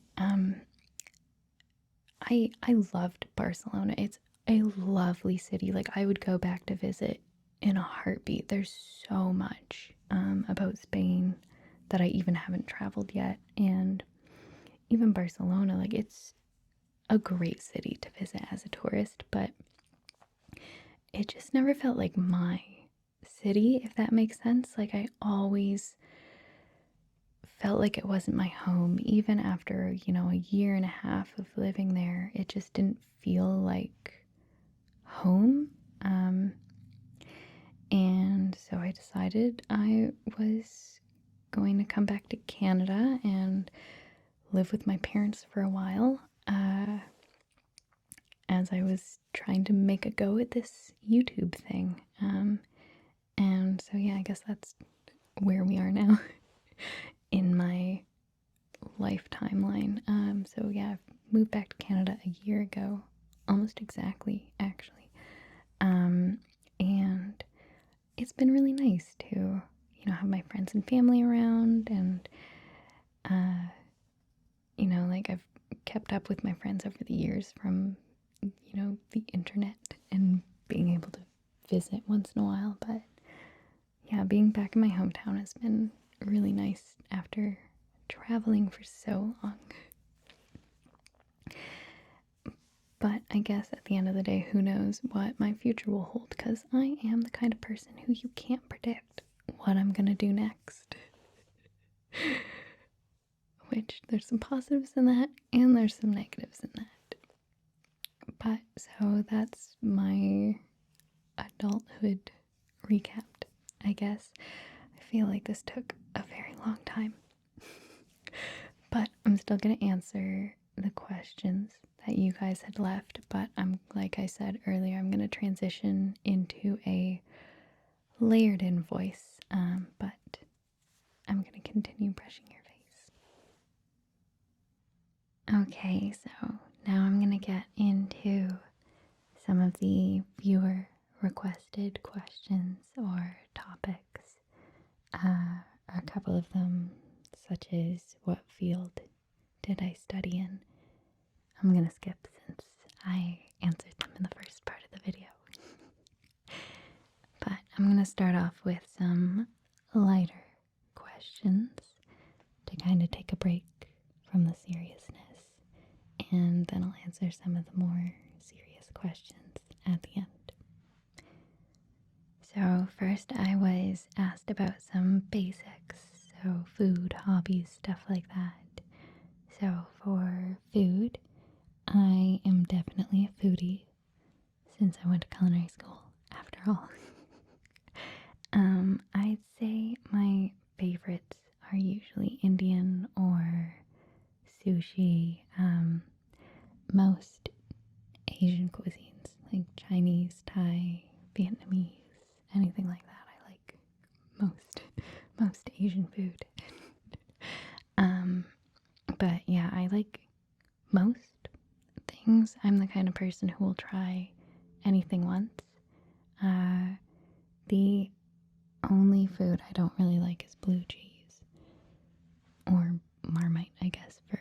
I loved Barcelona. It's a lovely city. Like, I would go back to visit in a heartbeat. There's so much about Spain that I even haven't traveled yet. And even Barcelona, like, it's a great city to visit as a tourist, but it just never felt like my city, if that makes sense. Like, I always felt like it wasn't my home. Even after, a year and a half of living there, it just didn't feel like home. And so I decided I was going to come back to Canada and live with my parents for a while, as I was trying to make a go at this YouTube thing. And so, yeah, I guess that's where we are now in my life timeline. So, yeah, I've moved back to Canada a year ago, almost exactly, actually. And it's been really nice to, have my friends and family around, and, like, I've kept up with my friends over the years from the internet and being able to visit once in a while. But yeah, being back in my hometown has been really nice after traveling for so long. But I guess at the end of the day, who knows what my future will hold, because I am the kind of person who you can't predict what I'm gonna do next. Which there's some positives in that, and there's some negatives in that. But so that's my adulthood recapped, I guess. I feel like this took a very long time. But I'm still gonna answer the questions that you guys had left, but like I said earlier, I'm gonna transition into a layered in voice, but I'm gonna continue brushing your face. Okay, so now I'm gonna get into some of the viewer requested questions or topics. A couple of them, such as what field did I study in? I'm gonna skip since I answered them in the first part of the video. But I'm gonna start off with some lighter questions to kind of take a break from the seriousness, and then I'll answer some of the more serious questions at the end. So first I was asked about some basics, so food, hobbies, stuff like that. So for food, I am definitely a foodie since I went to culinary school, after all. I'd say my favorites are usually Indian or sushi, most Asian cuisines, like Chinese, Thai, Vietnamese, anything like that. I like most Asian food. But yeah, I like most things. I'm the kind of person who will try anything once. The only food I don't really like is blue cheese, or Marmite, I guess, for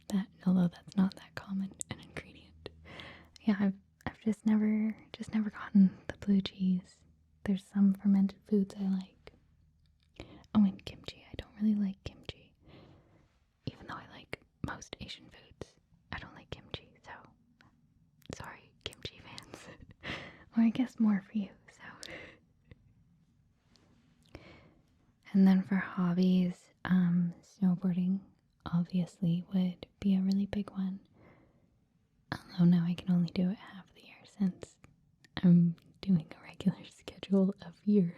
that, although that's not that common an ingredient. Yeah, I've just never gotten the blue cheese. There's some fermented foods I like. Oh, and kimchi. I don't really like kimchi. Even though I like most Asian foods, I don't like kimchi, so sorry, kimchi fans. Or I guess more for you, so. And then for hobbies, snowboarding obviously would be a really big one. Although now I can only do it half the year since I'm doing a regular schedule of year.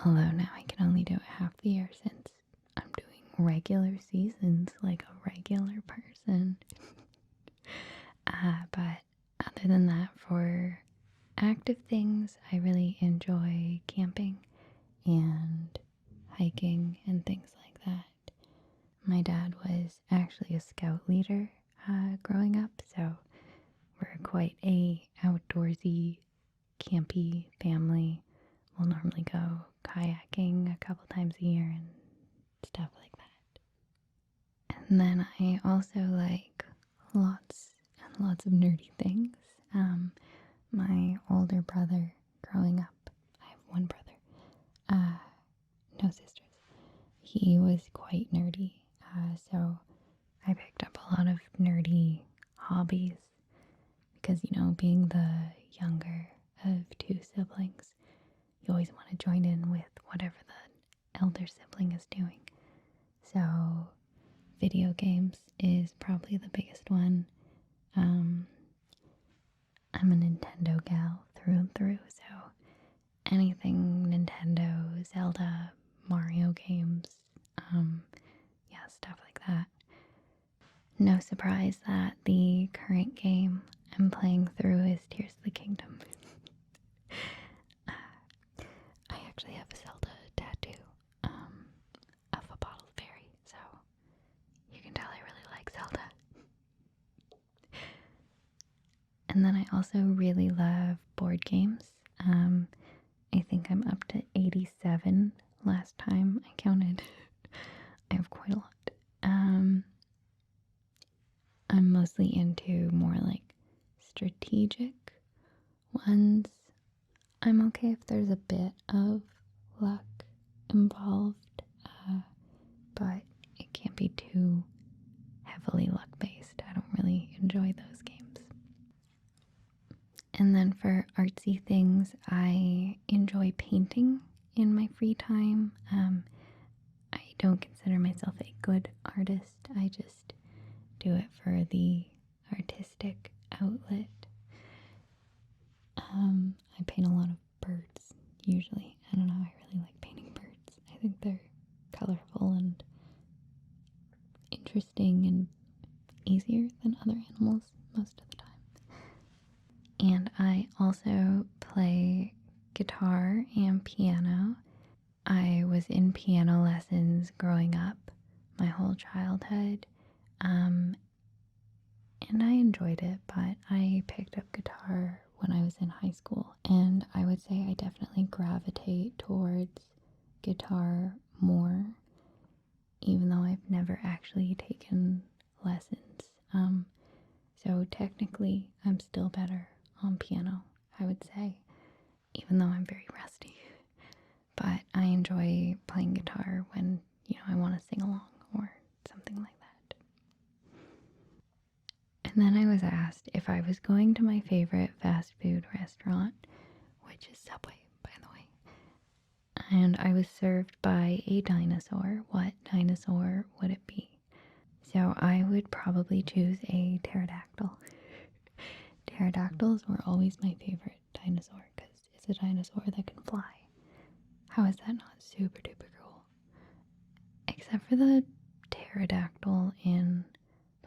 Although now I can only do it half the year since I'm doing regular seasons like a regular person. But other than that, for active things, I really enjoy camping and hiking and things like that. My dad was actually a scout leader growing up, so we're quite a outdoorsy, campy family. We'll normally go kayaking a couple times a year and stuff like that. And then I also like lots and lots of nerdy things. My older brother growing up, I have one brother, no sisters. He was quite nerdy, so I picked up a lot of nerdy hobbies because, being the younger of two siblings, you always want to join in with whatever the elder sibling is doing. So video games is probably the biggest one. I'm a Nintendo gal through and through, so anything Nintendo, Zelda, Mario games, yeah, stuff like that. No surprise that the current game I'm playing through is Tears of the Kingdom. I actually have a Zelda tattoo of a bottled berry, so you can tell I really like Zelda. And then I also really love board games. I think I'm up to 87 last time I counted. I have quite a lot. I'm mostly ones, I'm okay if there's a bit of luck involved, but it can't be too heavily luck based. I don't really enjoy those games. And then for artsy things, I enjoy painting in my free time. I don't consider myself a good artist. I just do it for the artistic outlet. I paint a lot of birds, usually. I don't know, I really like painting birds. I think they're colorful and interesting and easier than other animals most of the time. And I also play guitar and piano. I was in piano lessons growing up my whole childhood, and I enjoyed it, but I picked up guitar when I was in high school, and I would say I definitely gravitate towards guitar more, even though I've never actually taken lessons. So technically, I'm still better on piano, I would say, even though I'm very rusty. But I enjoy playing guitar when, I want to sing along or something like that. And then I was asked if I was going to my favorite fast food restaurant, which is Subway, by the way. And I was served by a dinosaur. What dinosaur would it be? So I would probably choose a pterodactyl. Pterodactyls were always my favorite dinosaur because it's a dinosaur that can fly. How is that not super duper cool? Except for the pterodactyl in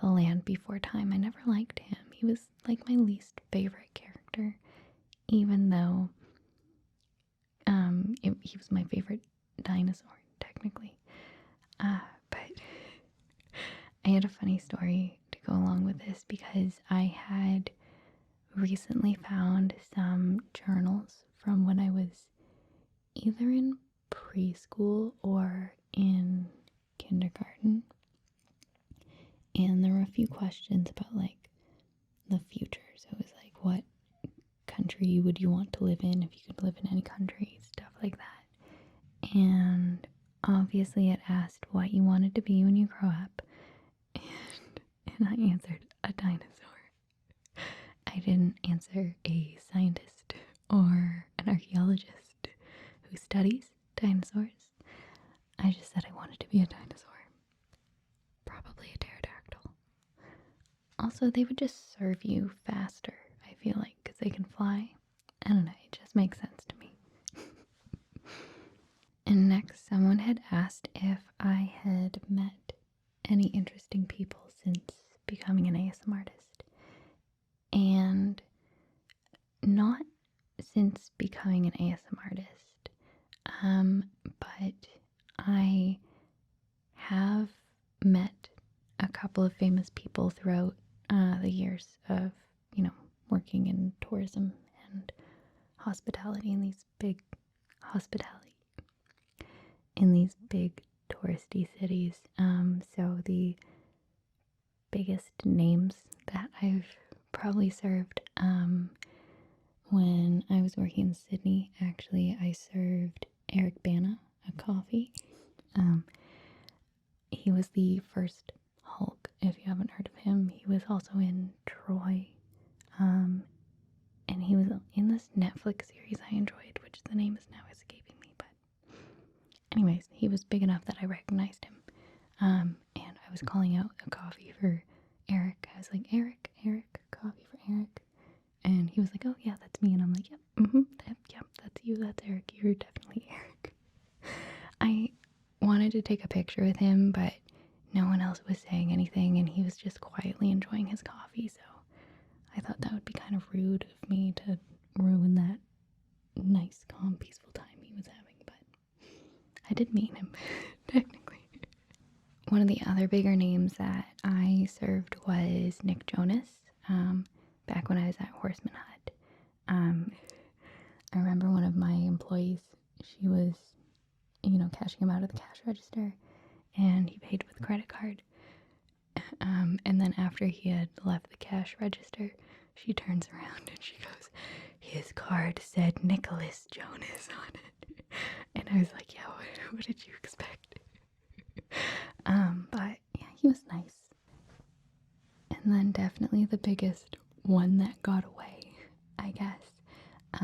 The Land Before Time. I never liked him. He was like my least favorite character, even though he was my favorite dinosaur, technically. But I had a funny story to go along with this because I had recently found some journals from when I was either in preschool or in kindergarten, and there were a few questions about like the future. So it was like, what country would you want to live in if you could live in any country, stuff like that. And obviously it asked what you wanted to be when you grow up, and I answered a dinosaur. I didn't answer a scientist or an archaeologist who studies dinosaurs. I just said I wanted to be a dinosaur. Probably a pterodactyl. Also, they would just serve you faster, I feel like, because they can fly. I don't know, it just makes sense to me. And next, someone had asked if I had met any interesting people since becoming an ASM artist. And not since becoming an ASM artist, but I have met a couple of famous people throughout the years of, working in tourism and hospitality in these big touristy cities. So the biggest names that I've probably served, when I was working in Sydney, actually, I served Eric Bana a coffee. He was the first Hulk, if you haven't heard of him. He was also in Troy, and he was in this Netflix series I enjoyed, which the name is now escaping me, but anyways, he was big enough that I recognized him, and I was calling out a coffee for Eric. I was like, Eric, coffee for Eric, and he was like, oh yeah, that's me, and I'm like, yep, that's you, that's Eric, you're definitely Eric. I wanted to take a picture with him, but no one else was saying anything, and he was just quietly enjoying his coffee, so I thought that would be kind of rude of me to ruin that nice, calm, peaceful time he was having, but I did meet him, technically. One of the other bigger names that I served was Nick Jonas, back when I was at Horseman Hut. I remember one of my employees, she was, cashing him out of the cash register, and he paid with a credit card. And then after he had left the cash register, she turns around and she goes, he his card said Nicholas Jonas on it. And I was like, yeah, what did you expect? But yeah, he was nice. And then definitely the biggest one that got away, I guess,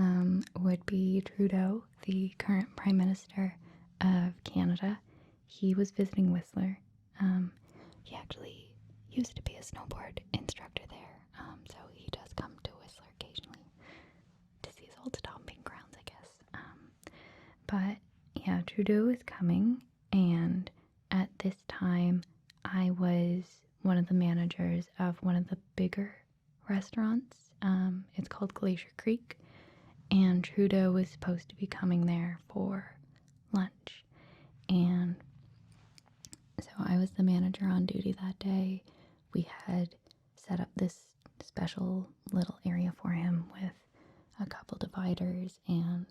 would be Trudeau, the current Prime Minister of Canada. He was visiting Whistler. He actually used to be a snowboard instructor there, so he does come to Whistler occasionally to see his old stomping grounds, I guess. But yeah, Trudeau is coming, and at this time, I was one of the managers of one of the bigger restaurants. It's called Glacier Creek, and Trudeau was supposed to be coming there for lunch. And so I was the manager on duty that day. We had set up this special little area for him with a couple dividers and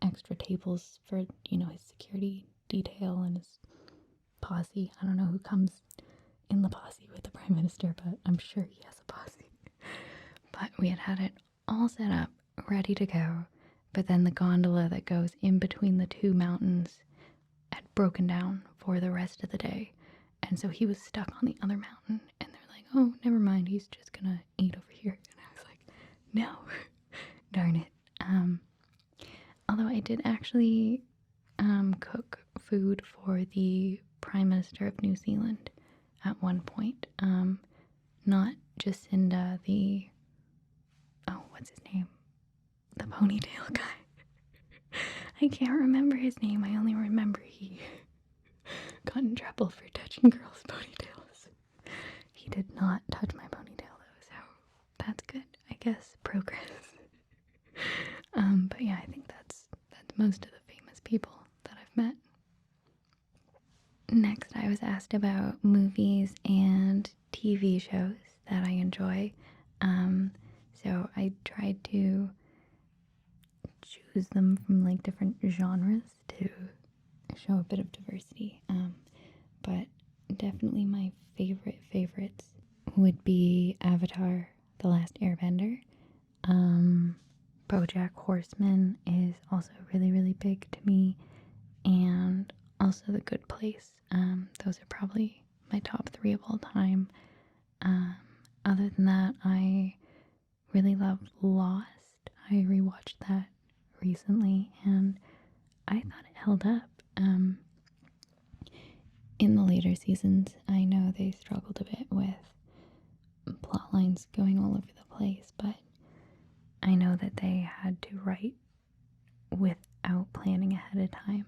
extra tables for, his security detail and his posse. I don't know who comes in the posse with the Prime Minister, but I'm sure he has a posse. But we had it all set up, ready to go. But then the gondola that goes in between the two mountains had broken down for the rest of the day. And so he was stuck on the other mountain. And they're like, oh, never mind, he's just gonna eat over here. And I was like, no, darn it. Although I did actually cook food for the Prime Minister of New Zealand at one point. Not Jacinda, what's his name? The ponytail guy. I can't remember his name. I only remember he got in trouble for touching girls' ponytails. He did not touch my ponytail though, so that's good. I guess progress. But yeah, I think that's most of the famous people that I've met. Next, I was asked about movies and TV shows that I enjoy. So I tried to choose them from like different genres to show a bit of diversity. But definitely my favorites would be Avatar: The Last Airbender. BoJack Horseman is also really, really big to me, and also The Good Place. Those are probably my top 3 of all time. Other than that, I really love Lost. I rewatched that recently, and I thought it held up. In the later seasons, I know they struggled a bit with plot lines going all over the place, but I know that they had to write without planning ahead of time,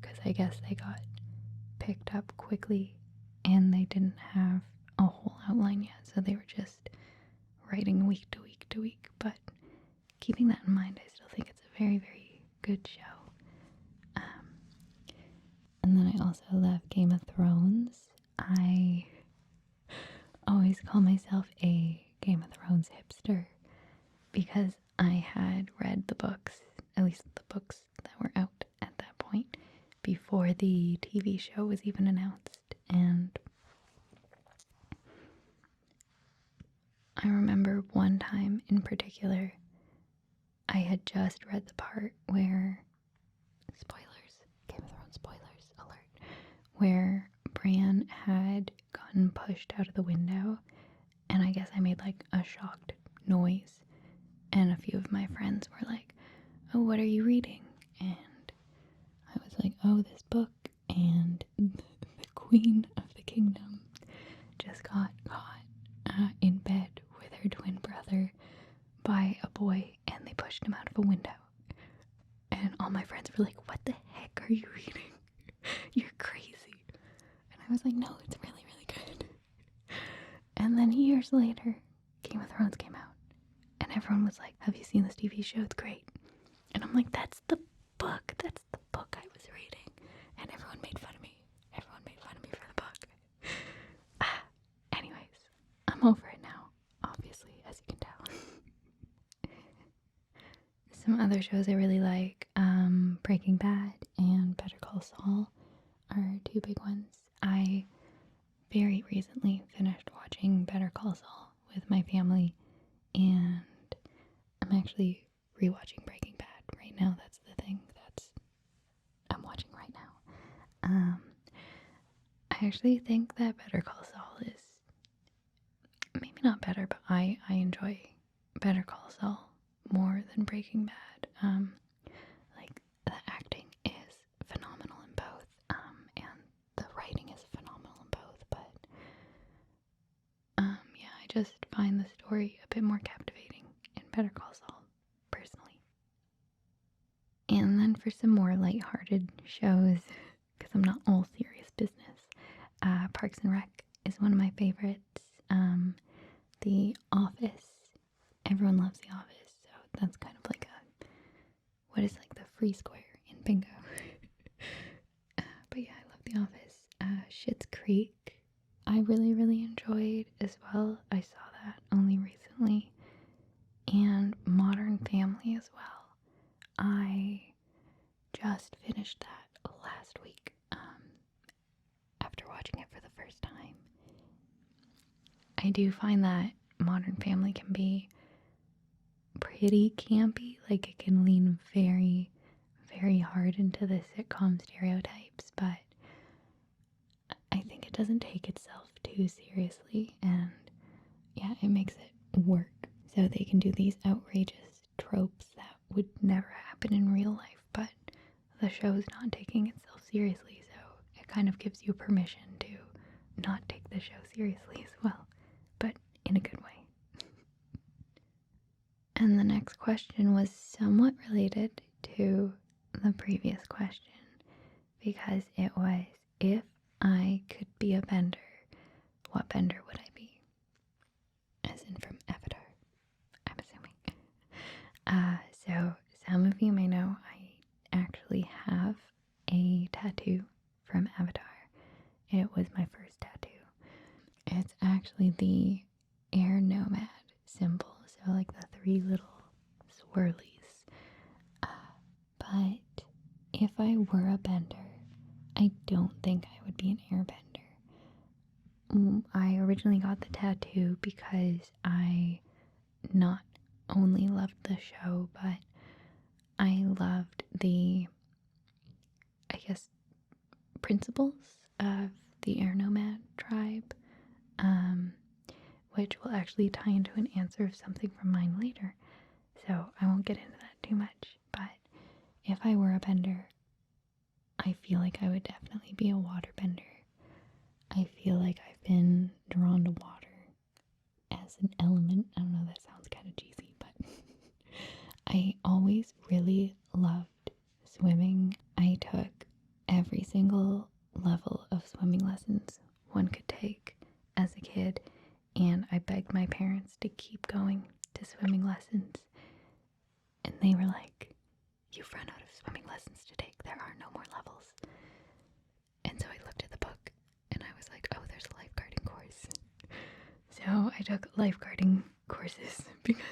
because I guess they got picked up quickly and they didn't have a whole outline yet, so they were just writing week to week to week. But keeping that in mind, I still think it's a very, very good show. And then I also love Game of Thrones. I always call myself a Game of Thrones hipster because I had read the books, at least the books that were out at that point, before the TV show was even announced. And I remember one time in particular, I had just read the part where, Game of Thrones spoilers alert, where Bran had gotten pushed out of the window, and I guess I made like a shocked noise, and a few of my friends were like, oh, what are you reading? And I was like, oh, this book, and the Queen of the Kingdom just got caught in bed with her twin brother by a boy, and they pushed him out of a window. And all my friends were like, what the heck are you reading? You're crazy. And I was like, no, it's really, really good. And then years later, Game of Thrones came out, and everyone was like, have you seen this TV show? It's great. And I'm like, that's the book I was reading. And everyone made fun of me. Everyone made fun of me for the book. Anyways, I'm over it now, obviously, as you can tell. Some other shows I really like, Breaking Bad and Better Call Saul are 2 big ones. I very recently finished watching Better Call Saul with my family, and I'm I'm actually rewatching Breaking Bad right now. That's the thing I'm watching right now. I actually think that Better Call Saul is maybe not better, but I enjoy Better Call Saul more than Breaking Bad. Like the acting is phenomenal in both, and the writing is phenomenal in both. But yeah, I just find the story a bit more captivating in Better Call Saul, personally. And then for some more lighthearted shows, because I'm not all serious business, Parks and Rec is one of my favorites. The Office, everyone loves The Office, so that's kind of like what is like the free square in bingo. But yeah, I love The Office. Schitt's Creek, I really, really enjoyed as well. I saw that only recently. And Modern Family as well. I just finished that last week after watching it for the first time. I do find that Modern Family can be pretty campy. Like, it can lean very, very hard into the sitcom stereotypes, but I think it doesn't take itself too seriously, and yeah, it makes it work. So they can do these outrageous tropes that would never happen in real life, but the show's not taking itself seriously, so it kind of gives you permission to not take the show seriously as well, but in a good way. And the next question was somewhat related to the previous question, because it was, if I could be a bender, what bender would I be? As in from Avatar, I'm assuming. So some of you may know I actually have a tattoo from Avatar. It was my first tattoo. It's actually the air nomad symbol, so like the 3 little swirlies. But if I were a bender, I don't think I would be an airbender. I originally got the tattoo because I not only loved the show, but I loved the, I guess, principles of the air nomad tribe, which will actually tie into an answer of something from mine later, so I won't get into that too much. But if I were a bender, I feel like I would definitely be a water bender. I feel like I've been drawn to water as an element. I don't know, that sounds kind of cheesy, but I always really loved swimming. I took every single level of swimming lessons one could take as a kid, and I begged my parents to keep going to swimming lessons, and they were like, "You've run out of swimming lessons to take, there are no more levels." And so I looked at the book and I was like, oh, there's a lifeguarding course. So I took lifeguarding courses because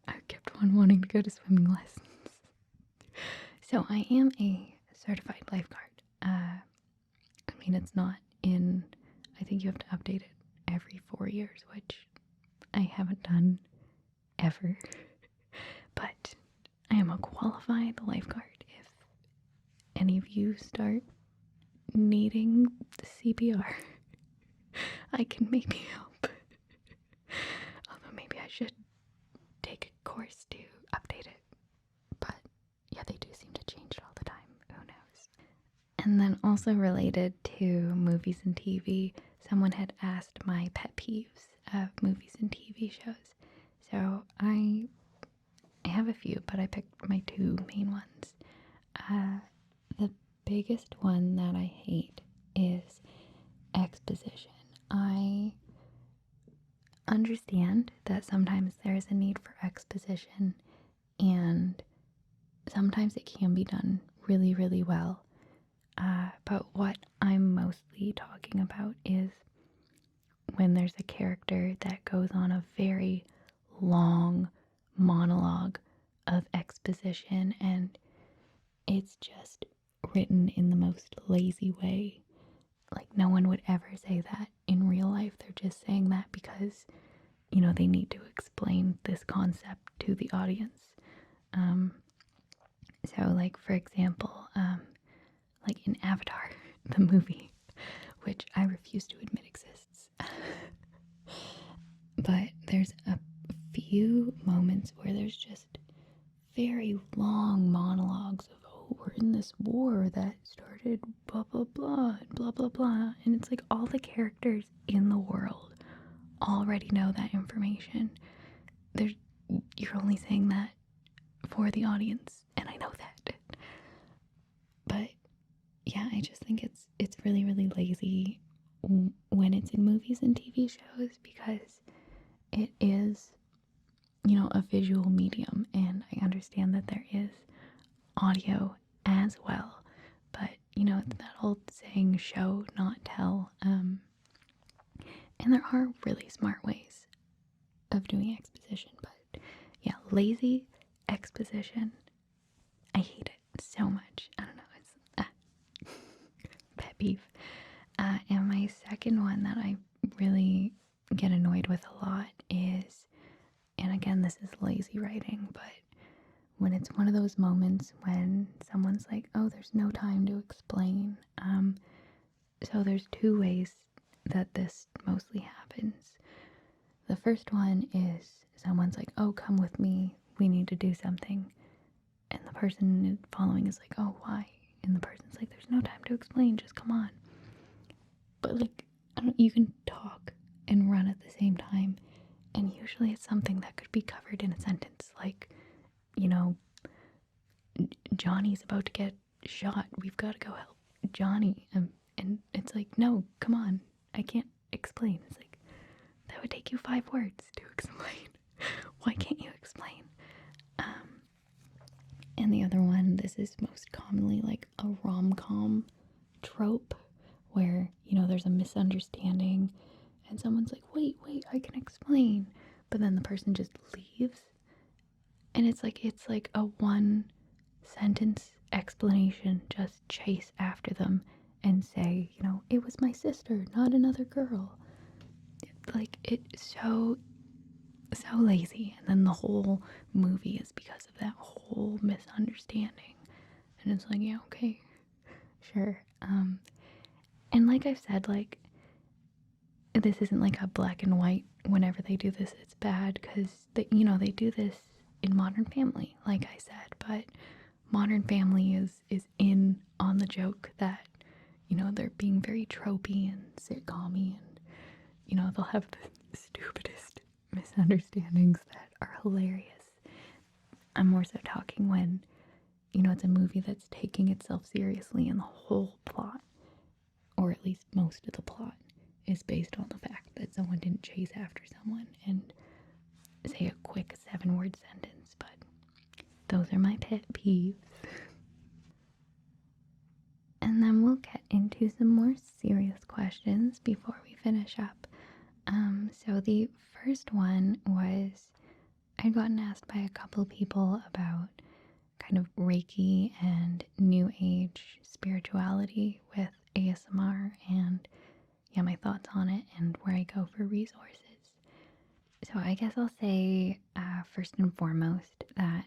I kept on wanting to go to swimming lessons. So I am a certified lifeguard. I mean, it's not in, I think you have to update it every 4 years, which I haven't done ever. But I am a qualified lifeguard. If any of you start needing CPR, I can maybe help. Although maybe I should take a course to update it. But yeah, they do seem to change it all the time. Who knows? And then also related to movies and TV, someone had asked my pet peeves of movies and TV shows. So I have a few, but I picked my 2 main ones. The biggest one that I hate is exposition. I understand that sometimes there is a need for exposition, and sometimes it can be done really, really well. But what I'm mostly talking about is when there's a character that goes on a very long monologue of exposition, and it's just written in the most lazy way. Like, no one would ever say that in real life. They're just saying that because, you know, they need to explain this concept to the audience. So like, for example, like in Avatar, the movie, which I refuse to admit exists. But there's a few moments where there's just very long monologues of, oh, we're in this war that started blah blah blah and blah blah blah, and it's like all the characters in the world already know that information. You're only saying that for the audience, and I know that. But yeah, I just think it's really, really lazy when it's in movies and TV shows, because it is, you know, a visual medium, and I understand that there is audio as well, but you know, it's that old saying, show not tell. And there are really smart ways of doing exposition, but yeah, lazy exposition, I hate it so much. I don't know, it's pet peeve. And my second one that I really get annoyed with a lot is, and again, this is lazy writing, but when it's one of those moments when someone's like, oh, there's no time to explain. So there's two ways that this mostly happens. The first one is someone's like, oh, come with me, we need to do something. And the person following is like, oh, why? And the person's like, there's no time to explain, just come on. But like, you can talk and run at the same time, and usually it's something that could be covered in a sentence, like, you know, Johnny's about to get shot, we've got to go help Johnny. And it's like, no, come on, I can't explain. It's like, that would take you 5 words to explain. Why can't you explain? And the other one, this is most commonly like a rom-com trope where, you know, there's a misunderstanding and someone's like, wait, I can explain. But then the person just leaves. And it's like a 1-sentence explanation. Just chase after them and say, you know, it was my sister, not another girl. Like, it's so lazy. And then the whole movie is because of that whole misunderstanding. And it's like, yeah, okay, sure. And like I've said, like, this isn't like a black and white. Whenever they do this, it's bad, because they, you know, they do this in Modern Family, like I said. But Modern Family is in on the joke that, you know, they're being very tropey and sitcom-y, and, you know, they'll have the stupidest misunderstandings that are hilarious. I'm more so talking when, you know, it's a movie that's taking itself seriously and the whole plot, or at least most of the plot, is based on the fact that someone didn't chase after someone and say a quick 7-word sentence. But those are my pet peeves. And then we'll get into some more serious questions before we finish up. So the first one was, I'd gotten asked by a couple people about kind of Reiki and New Age spirituality with ASMR, and yeah, my thoughts on it and where I go for resources. So I guess I'll say first and foremost that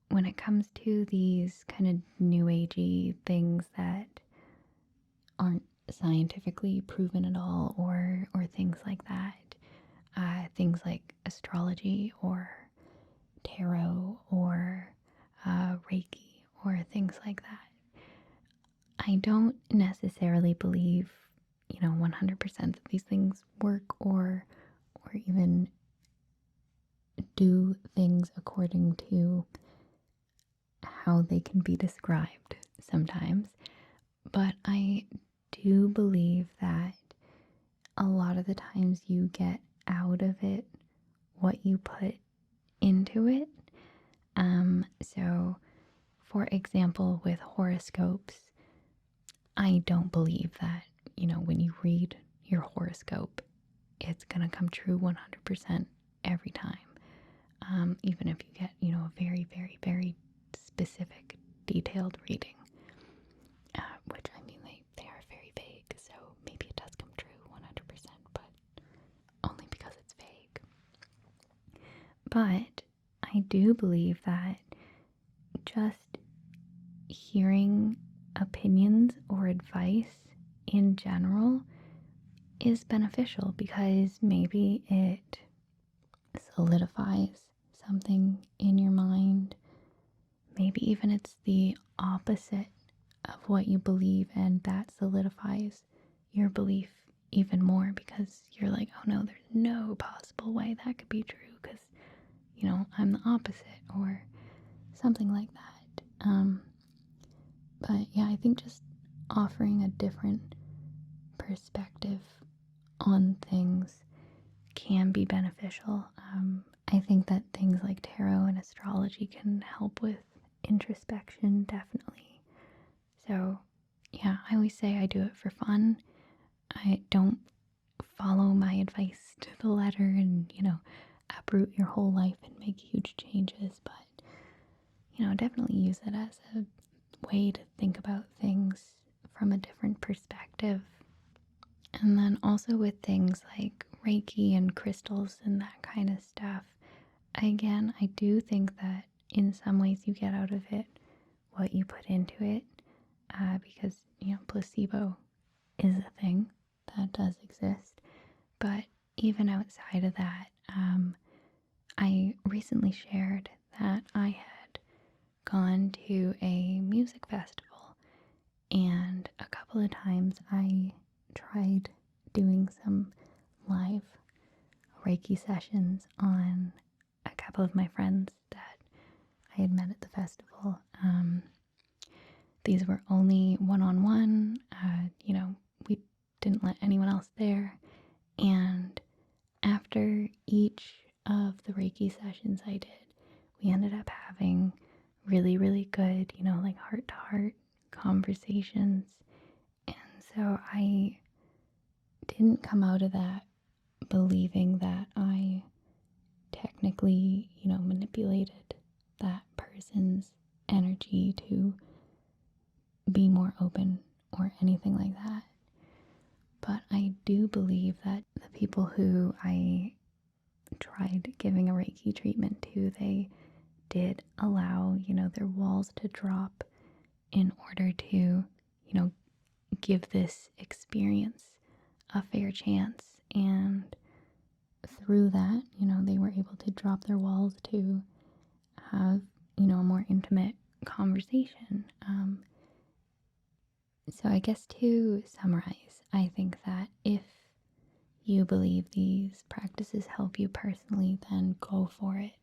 when it comes to these kind of New Agey things that aren't scientifically proven at all, or things like that, things like astrology or tarot or Reiki or things like that, I don't necessarily believe, you know, 100% that these things work or even do things according to how they can be described sometimes. But I do believe that a lot of the times you get out of it what you put into it. So for example, with horoscopes, I don't believe that, you know, when you read your horoscope, it's gonna come true 100% every time. Even if you get, you know, a very, very, very specific, detailed reading, which, I mean, they are very vague, so maybe it does come true 100%, but only because it's vague. But I do believe that just hearing opinions or advice in general is beneficial because maybe it solidifies something in your mind. Maybe even it's the opposite of what you believe, and that solidifies your belief even more because you're like, oh no, there's no possible way that could be true because, I'm the opposite or something like that. But yeah, I think just offering a different perspective on things can be beneficial. I think that things like tarot and astrology can help with introspection, definitely. So, yeah, I always say I do it for fun. I don't follow my advice to the letter and, uproot your whole life and make huge changes, but, definitely use it as a way to think about things from a different perspective. And then also with things like Reiki and crystals and that kind of stuff, again, I do think that in some ways you get out of it what you put into it because, placebo is a thing that does exist. But even outside of that, I recently shared that I had gone to a music festival, and a couple of times I tried doing some live Reiki sessions on a couple of my friends that I had met at the festival. These were only one-on-one, we didn't let anyone else there. And after each of the Reiki sessions I did, we ended up having really, really good, like heart-to-heart conversations. And so I didn't come out of that believing that I technically, manipulated that person's energy to be more open or anything like that. But I do believe that the people who I tried giving a Reiki treatment to, they did allow, their walls to drop in order to, give this experience a fair chance. And through that, they were able to drop their walls to have, a more intimate conversation. So I guess to summarize, I think that if you believe these practices help you personally, then go for it.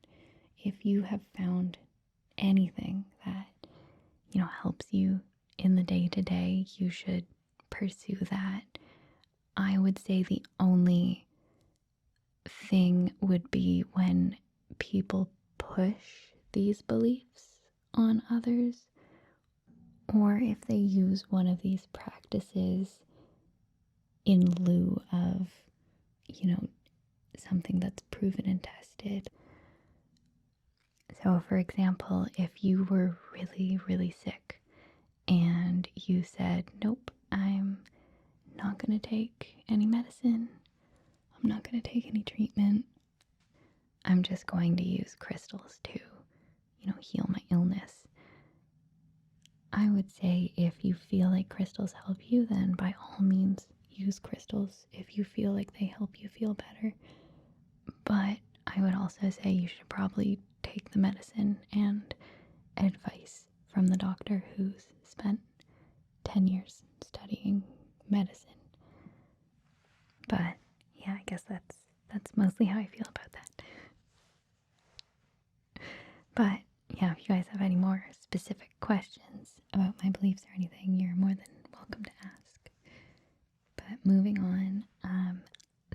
If you have found anything that, helps you in the day-to-day, you should pursue that. I would say the only thing would be when people push these beliefs on others, or if they use one of these practices in lieu of, something that's proven and tested. So, for example, if you were really, really sick and you said, nope, I'm not going to take any medicine, I'm not going to take any treatment, I'm just going to use crystals to, heal my illness. I would say if you feel like crystals help you, then by all means use crystals if you feel like they help you feel better. But I would also say you should probably take the medicine and advice from the doctor who's spent 10 years studying medicine. But yeah, I guess that's mostly how I feel about that. But yeah, if you guys have any more specific questions about my beliefs or anything, you're more than welcome to ask. But moving on,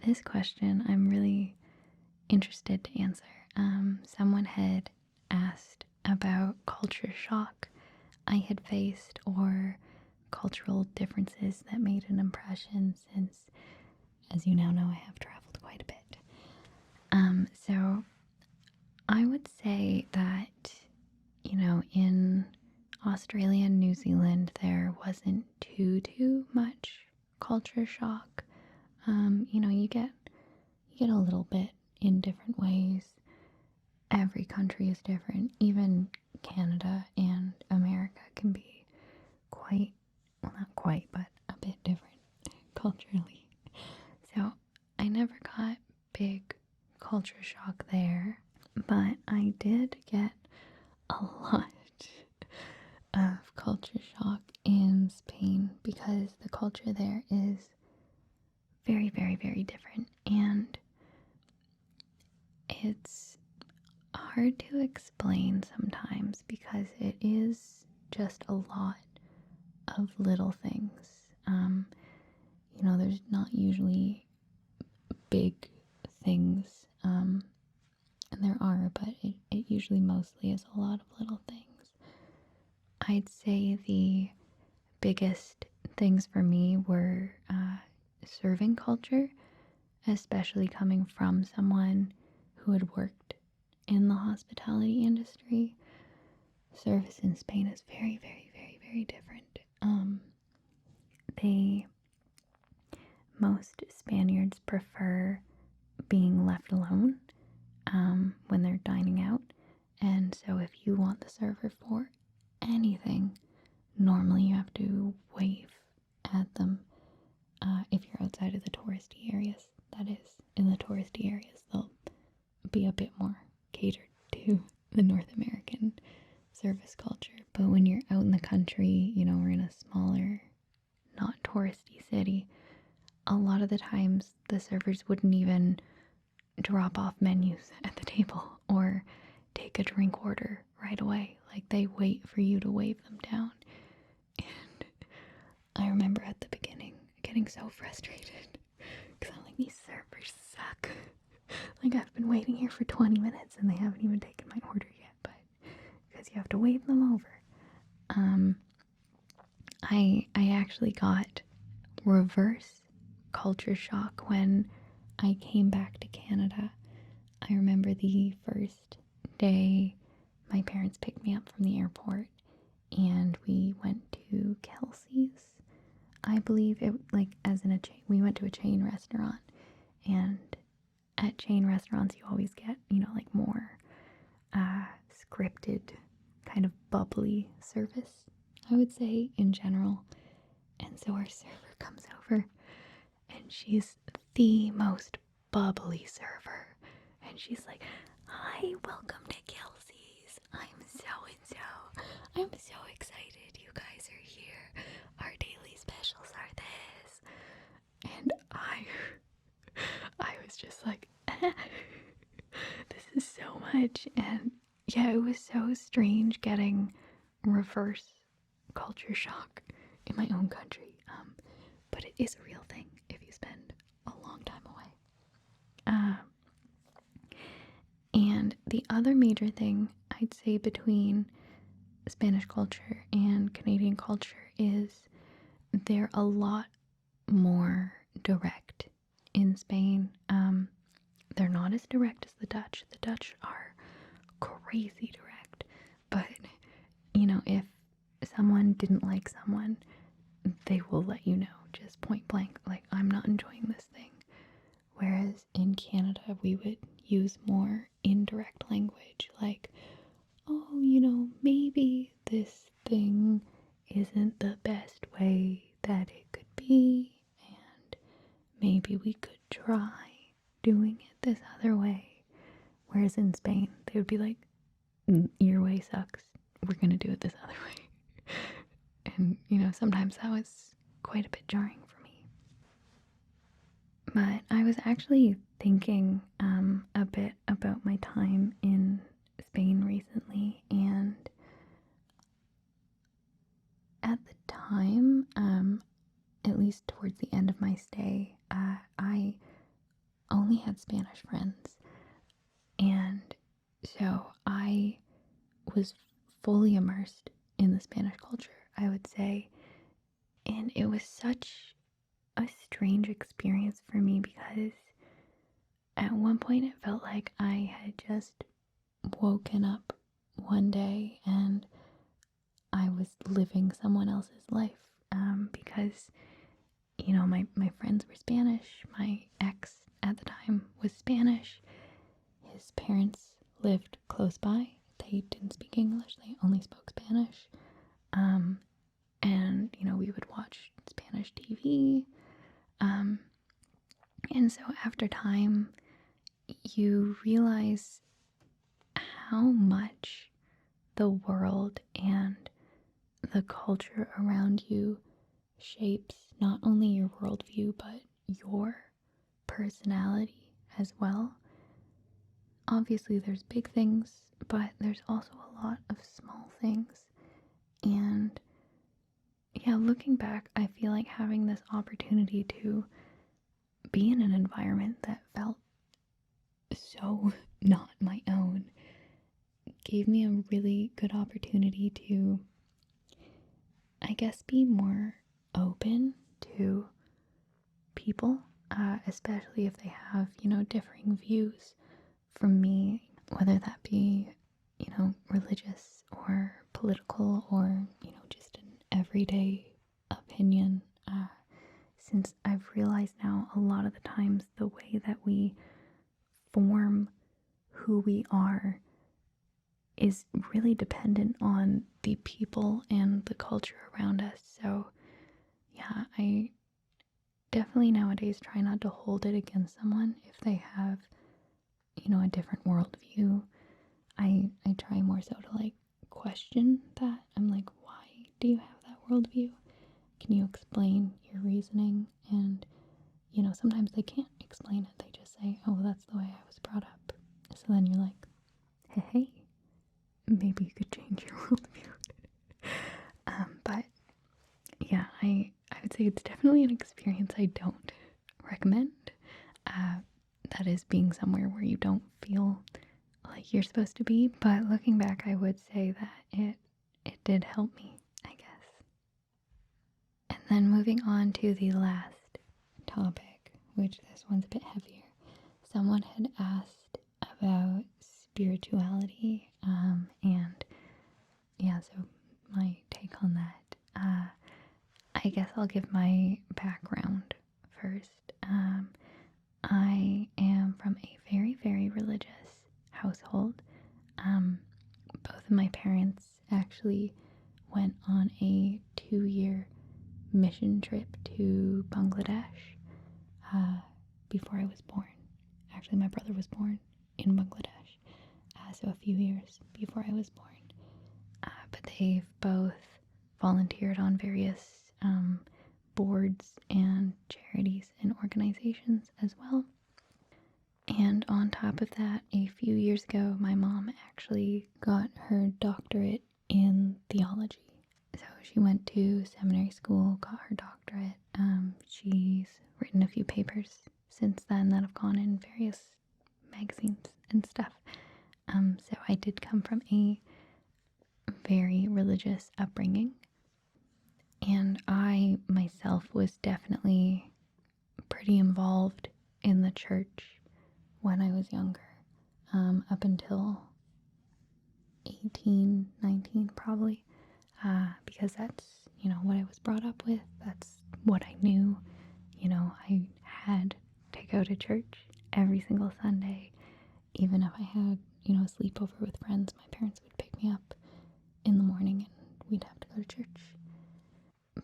this question I'm really interested to answer. Someone had asked about culture shock I had faced or cultural differences that made an impression since, as you now know, I have traveled quite a bit. So I would say that, in Australia and New Zealand, there wasn't too much culture shock. You get a little bit in different ways. every country is different. Even Canada and America can be quite, well, not quite, but a bit different culturally. So I never got big culture shock there, but I did get a lot of culture shock in Spain because the culture there is very, very, very different, and it's hard to explain sometimes because it is just a lot of little things. There's not usually big things, and there are, but it usually mostly is a lot of little things. I'd say the biggest things for me were serving culture, especially coming from someone who had worked in the hospitality industry. Service in Spain is very, very, very, very different. Most Spaniards prefer being left alone when they're dining out, and so if you want the server for anything, normally you have to wave at them. If you're outside of the touristy areas, that is. In the touristy areas, they'll be a bit more catered to the North American service culture. But when you're out in the country, we're in a smaller, not touristy city, a lot of the times the servers wouldn't even drop off menus at the table or take a drink order right away. Like, they wait for you to wave them down. And I remember at the beginning getting so frustrated because I'm like, these servers suck. Like, I've been waiting here for 20 minutes and they haven't even taken my order yet, but because you have to wave them over. I actually got reverse culture shock when I came back to Canada. I remember the first day my parents picked me up from the airport and we went to Kelsey's. I believe it, like, as in a chain. We went to a chain restaurant, and at chain restaurants you always get, like, more scripted, kind of bubbly service, I would say, in general. And so our server comes over and she's the most bubbly server, and she's like, "Hi, welcome to Kelsey's. I'm so excited you guys are here. Our daily specials are this." And I was just like, this is so much. And yeah, it was so strange getting reverse culture shock in my own country. But it is a real thing if you spend a long time away. And the other major thing I'd say between Spanish culture and Canadian culture is they're a lot more direct in Spain. They're not as direct as the Dutch. The Dutch are crazy direct. But, if someone didn't like someone, they will let you know, just point blank, like, "I'm not enjoying this thing." Whereas in Canada, we would use more indirect language, like, "Oh, maybe this thing isn't the best way that it could be, and maybe we could try doing it this other way." Whereas in Spain, they would be like, "Your way sucks. We're going to do it this other way." And, sometimes that was quite a bit jarring for me. But I was actually thinking a bit about my time in Spain recently, and at the time, at least towards the end of my stay, I only had Spanish friends, and so I was fully immersed in the Spanish culture, I would say, and it was such a strange experience for me because at one point it felt like I had just woken up one day and I was living someone else's life, because my friends were Spanish. My ex at the time was Spanish. His parents lived close by. They didn't speak English, they only spoke Spanish. And, we would watch Spanish TV. And so after time, you realize how much the world and the culture around you shapes not only your worldview, but your personality as well. Obviously, there's big things, but there's also a lot of small things. And yeah, looking back, I feel like having this opportunity to be in an environment that felt so not my own gave me a really good opportunity to, I guess, be more open to people, especially if they have, differing views from me, whether that be, religious or political or, just an everyday opinion. Since I've realized now a lot of the times the way that we form who we are is really dependent on the people and the culture around us. So yeah, I definitely nowadays try not to hold it against someone if they have, a different worldview. I try more so to question that. I'm like, why do you have that worldview? Can you explain your reasoning? And, sometimes they can't explain it. They just say, oh, well, that's the way I was brought up. So then you're like, hey, maybe you could change your worldview. But yeah, I would say it's definitely an experience I don't recommend. That is being somewhere where you don't feel like you're supposed to be. But looking back, I would say that it did help me, I guess. And then moving on to the last topic, which this one's a bit heavier. Someone had asked about spirituality, and yeah, so my take on that. I guess I'll give my background first. I am from a very, very religious household. Both of my parents actually went on a 2-year mission trip to Bangladesh before I was born. Actually, my brother was born in Bangladesh, so a few years before I was born. But they've both volunteered on various boards and charities and organizations as well. And on top of that, a few years ago, my mom actually got her doctorate in theology. So she went to seminary school, got her doctorate. She's written a few papers since then that have gone in various magazines and stuff. So I did come from a very religious upbringing. And I myself was definitely pretty involved in the church when I was younger, up until 18, 19 probably, because that's, what I was brought up with. That's what I knew. I had to go to church every single Sunday. Even if I had, a sleepover with friends, my parents would pick me up in the morning and we'd have to go to church.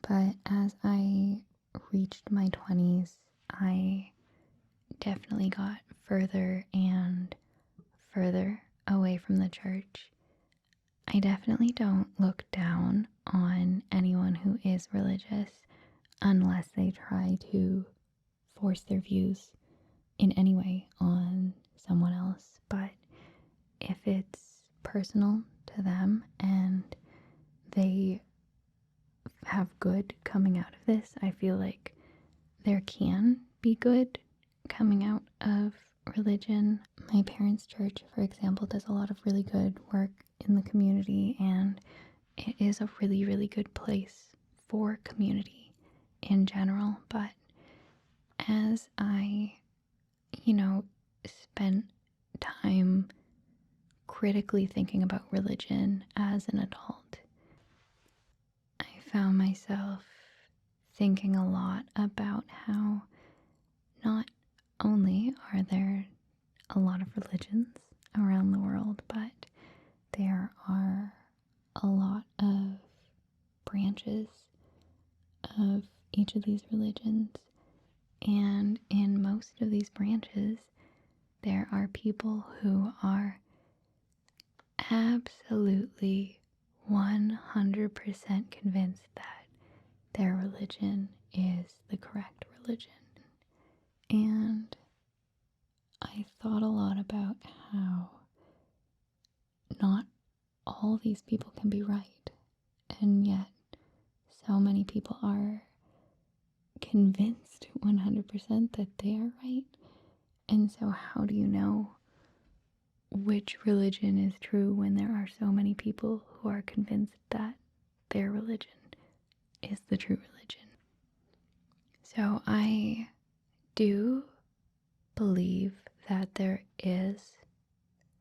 But as I reached my 20s, I definitely got further and further away from the church. I definitely don't look down on anyone who is religious unless they try to force their views in any way on someone else. But if it's personal to them and they have good coming out of this, I feel like there can be good coming out of religion. My parents' church, for example, does a lot of really good work in the community, and it is a really, really good place for community in general. But as I, spent time critically thinking about religion as an adult, I found myself thinking a lot about how not only are there a lot of religions around the world, but there are a lot of branches of each of these religions. And in most of these branches, there are people who are absolutely 100% convinced that their religion is the correct religion. And I thought a lot about how not all these people can be right, and yet so many people are convinced 100% that they are right. And so how do you know which religion is true when there are so many people who are convinced that their religion is the true religion? So I do believe that there is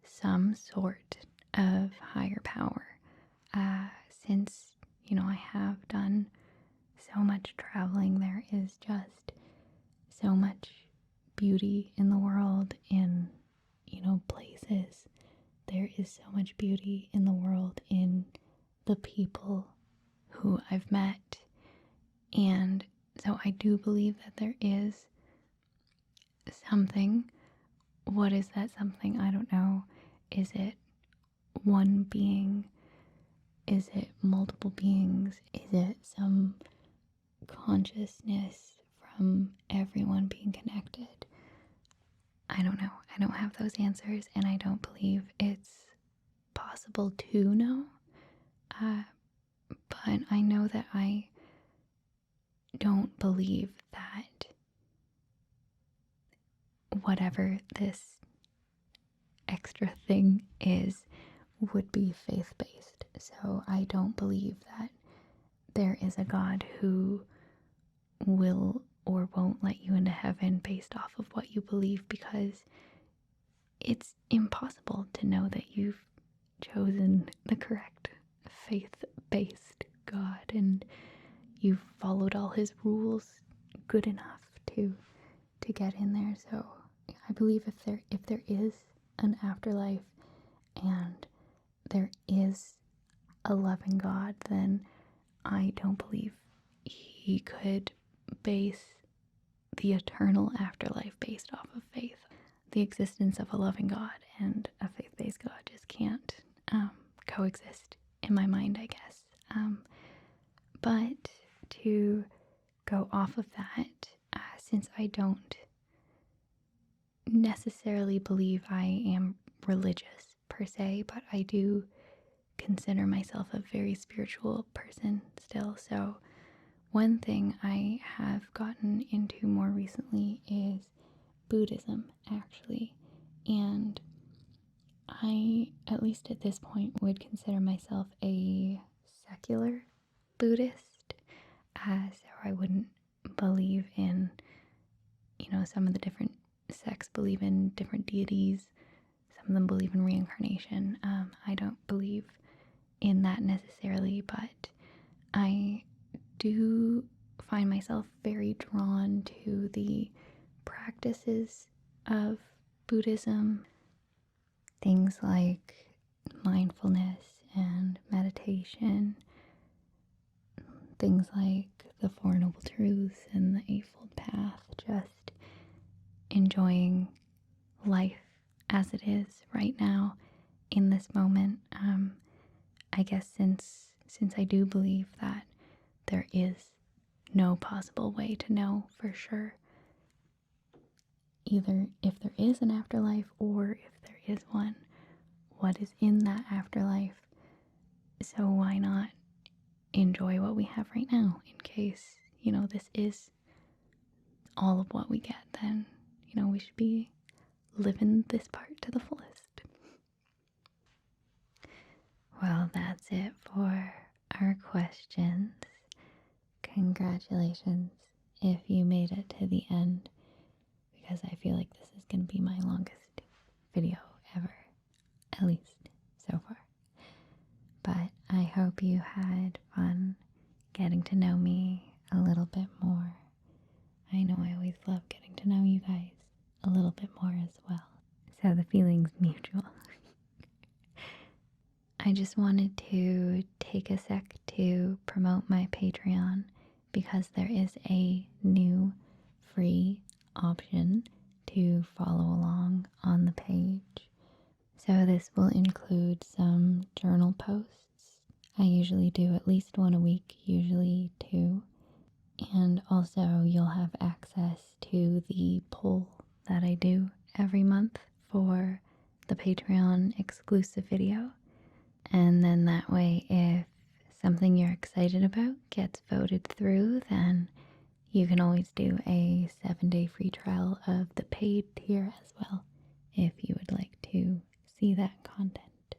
some sort of higher power. Since, I have done so much traveling, there is just so much beauty in the world, in, places. There is so much beauty in the world in the people who I've met. And so I do believe that there is something. What is that something? I don't know. Is it one being? Is it multiple beings? Is it some consciousness from everyone being connected? I don't know. I don't have those answers, and I don't believe it's possible to know. But I know that I don't believe that whatever this extra thing is would be faith-based. So I don't believe that there is a God who will or won't let you into heaven based off of what you believe, because it's impossible to know that you've chosen the correct faith-based God and you've followed all his rules good enough to get in there. So I believe if there is an afterlife and there is a loving God, then I don't believe he could base the eternal afterlife based off of faith. The existence of a loving God and a faith-based God just can't coexist in my mind, I guess. But to go off of that, since I don't necessarily believe I am religious per se, but I do consider myself a very spiritual person still. So one thing I have gotten into more recently is Buddhism, actually. And I, at least at this point, would consider myself a secular Buddhist. So I wouldn't believe in, some of the different sects believe in different deities. Some of them believe in reincarnation. I don't believe in that necessarily, but I do find myself very drawn to the practices of Buddhism. Things like mindfulness and meditation. Things like the Four Noble Truths and the Eightfold Path. Just enjoying life as it is right now in this moment. I guess since I do believe that there is no possible way to know for sure, either if there is an afterlife or if there is one, what is in that afterlife. So why not enjoy what we have right now, in case, this is all of what we get? Then, we should be living this part to the fullest. Well, that's it for our questions. Congratulations if you made it to the end, because I feel like this is going to be my longest video ever, at least so far. But I hope you had fun getting to know me a little bit more. I know I always love getting to know you guys a little bit more as well. So the feeling's mutual. I just wanted to take a sec to promote my Patreon because there is a new free option to follow along on the page. So this will include some journal posts. I usually do at least one a week, usually two. And also you'll have access to the poll that I do every month for the Patreon exclusive video. And then that way, if something you're excited about gets voted through, then you can always do a 7-day free trial of the paid tier as well, if you would like to see that content.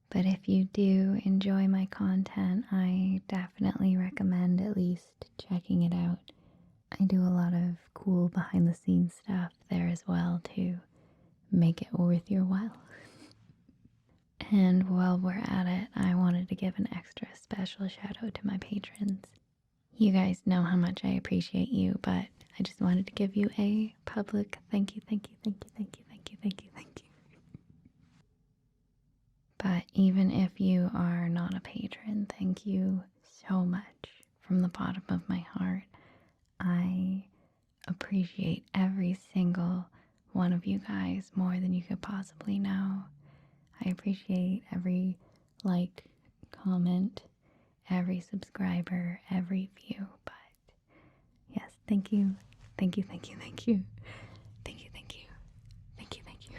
But if you do enjoy my content, I definitely recommend at least checking it out. I do a lot of cool behind the scenes stuff there as well to make it worth your while. And while we're at it, I wanted to give an extra special shout out to my patrons. You guys know how much I appreciate you, but I just wanted to give you a public thank you, thank you, thank you, thank you, thank you, thank you, thank you. But even if you are not a patron, thank you so much from the bottom of my heart. I appreciate every single one of you guys more than you could possibly know. I appreciate every like, comment, every subscriber, every view. But yes, thank you, thank you, thank you, thank you, thank you, thank you, thank you, thank you.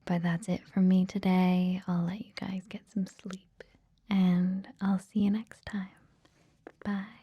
But that's it from me today. I'll let you guys get some sleep, and I'll see you next time. Bye.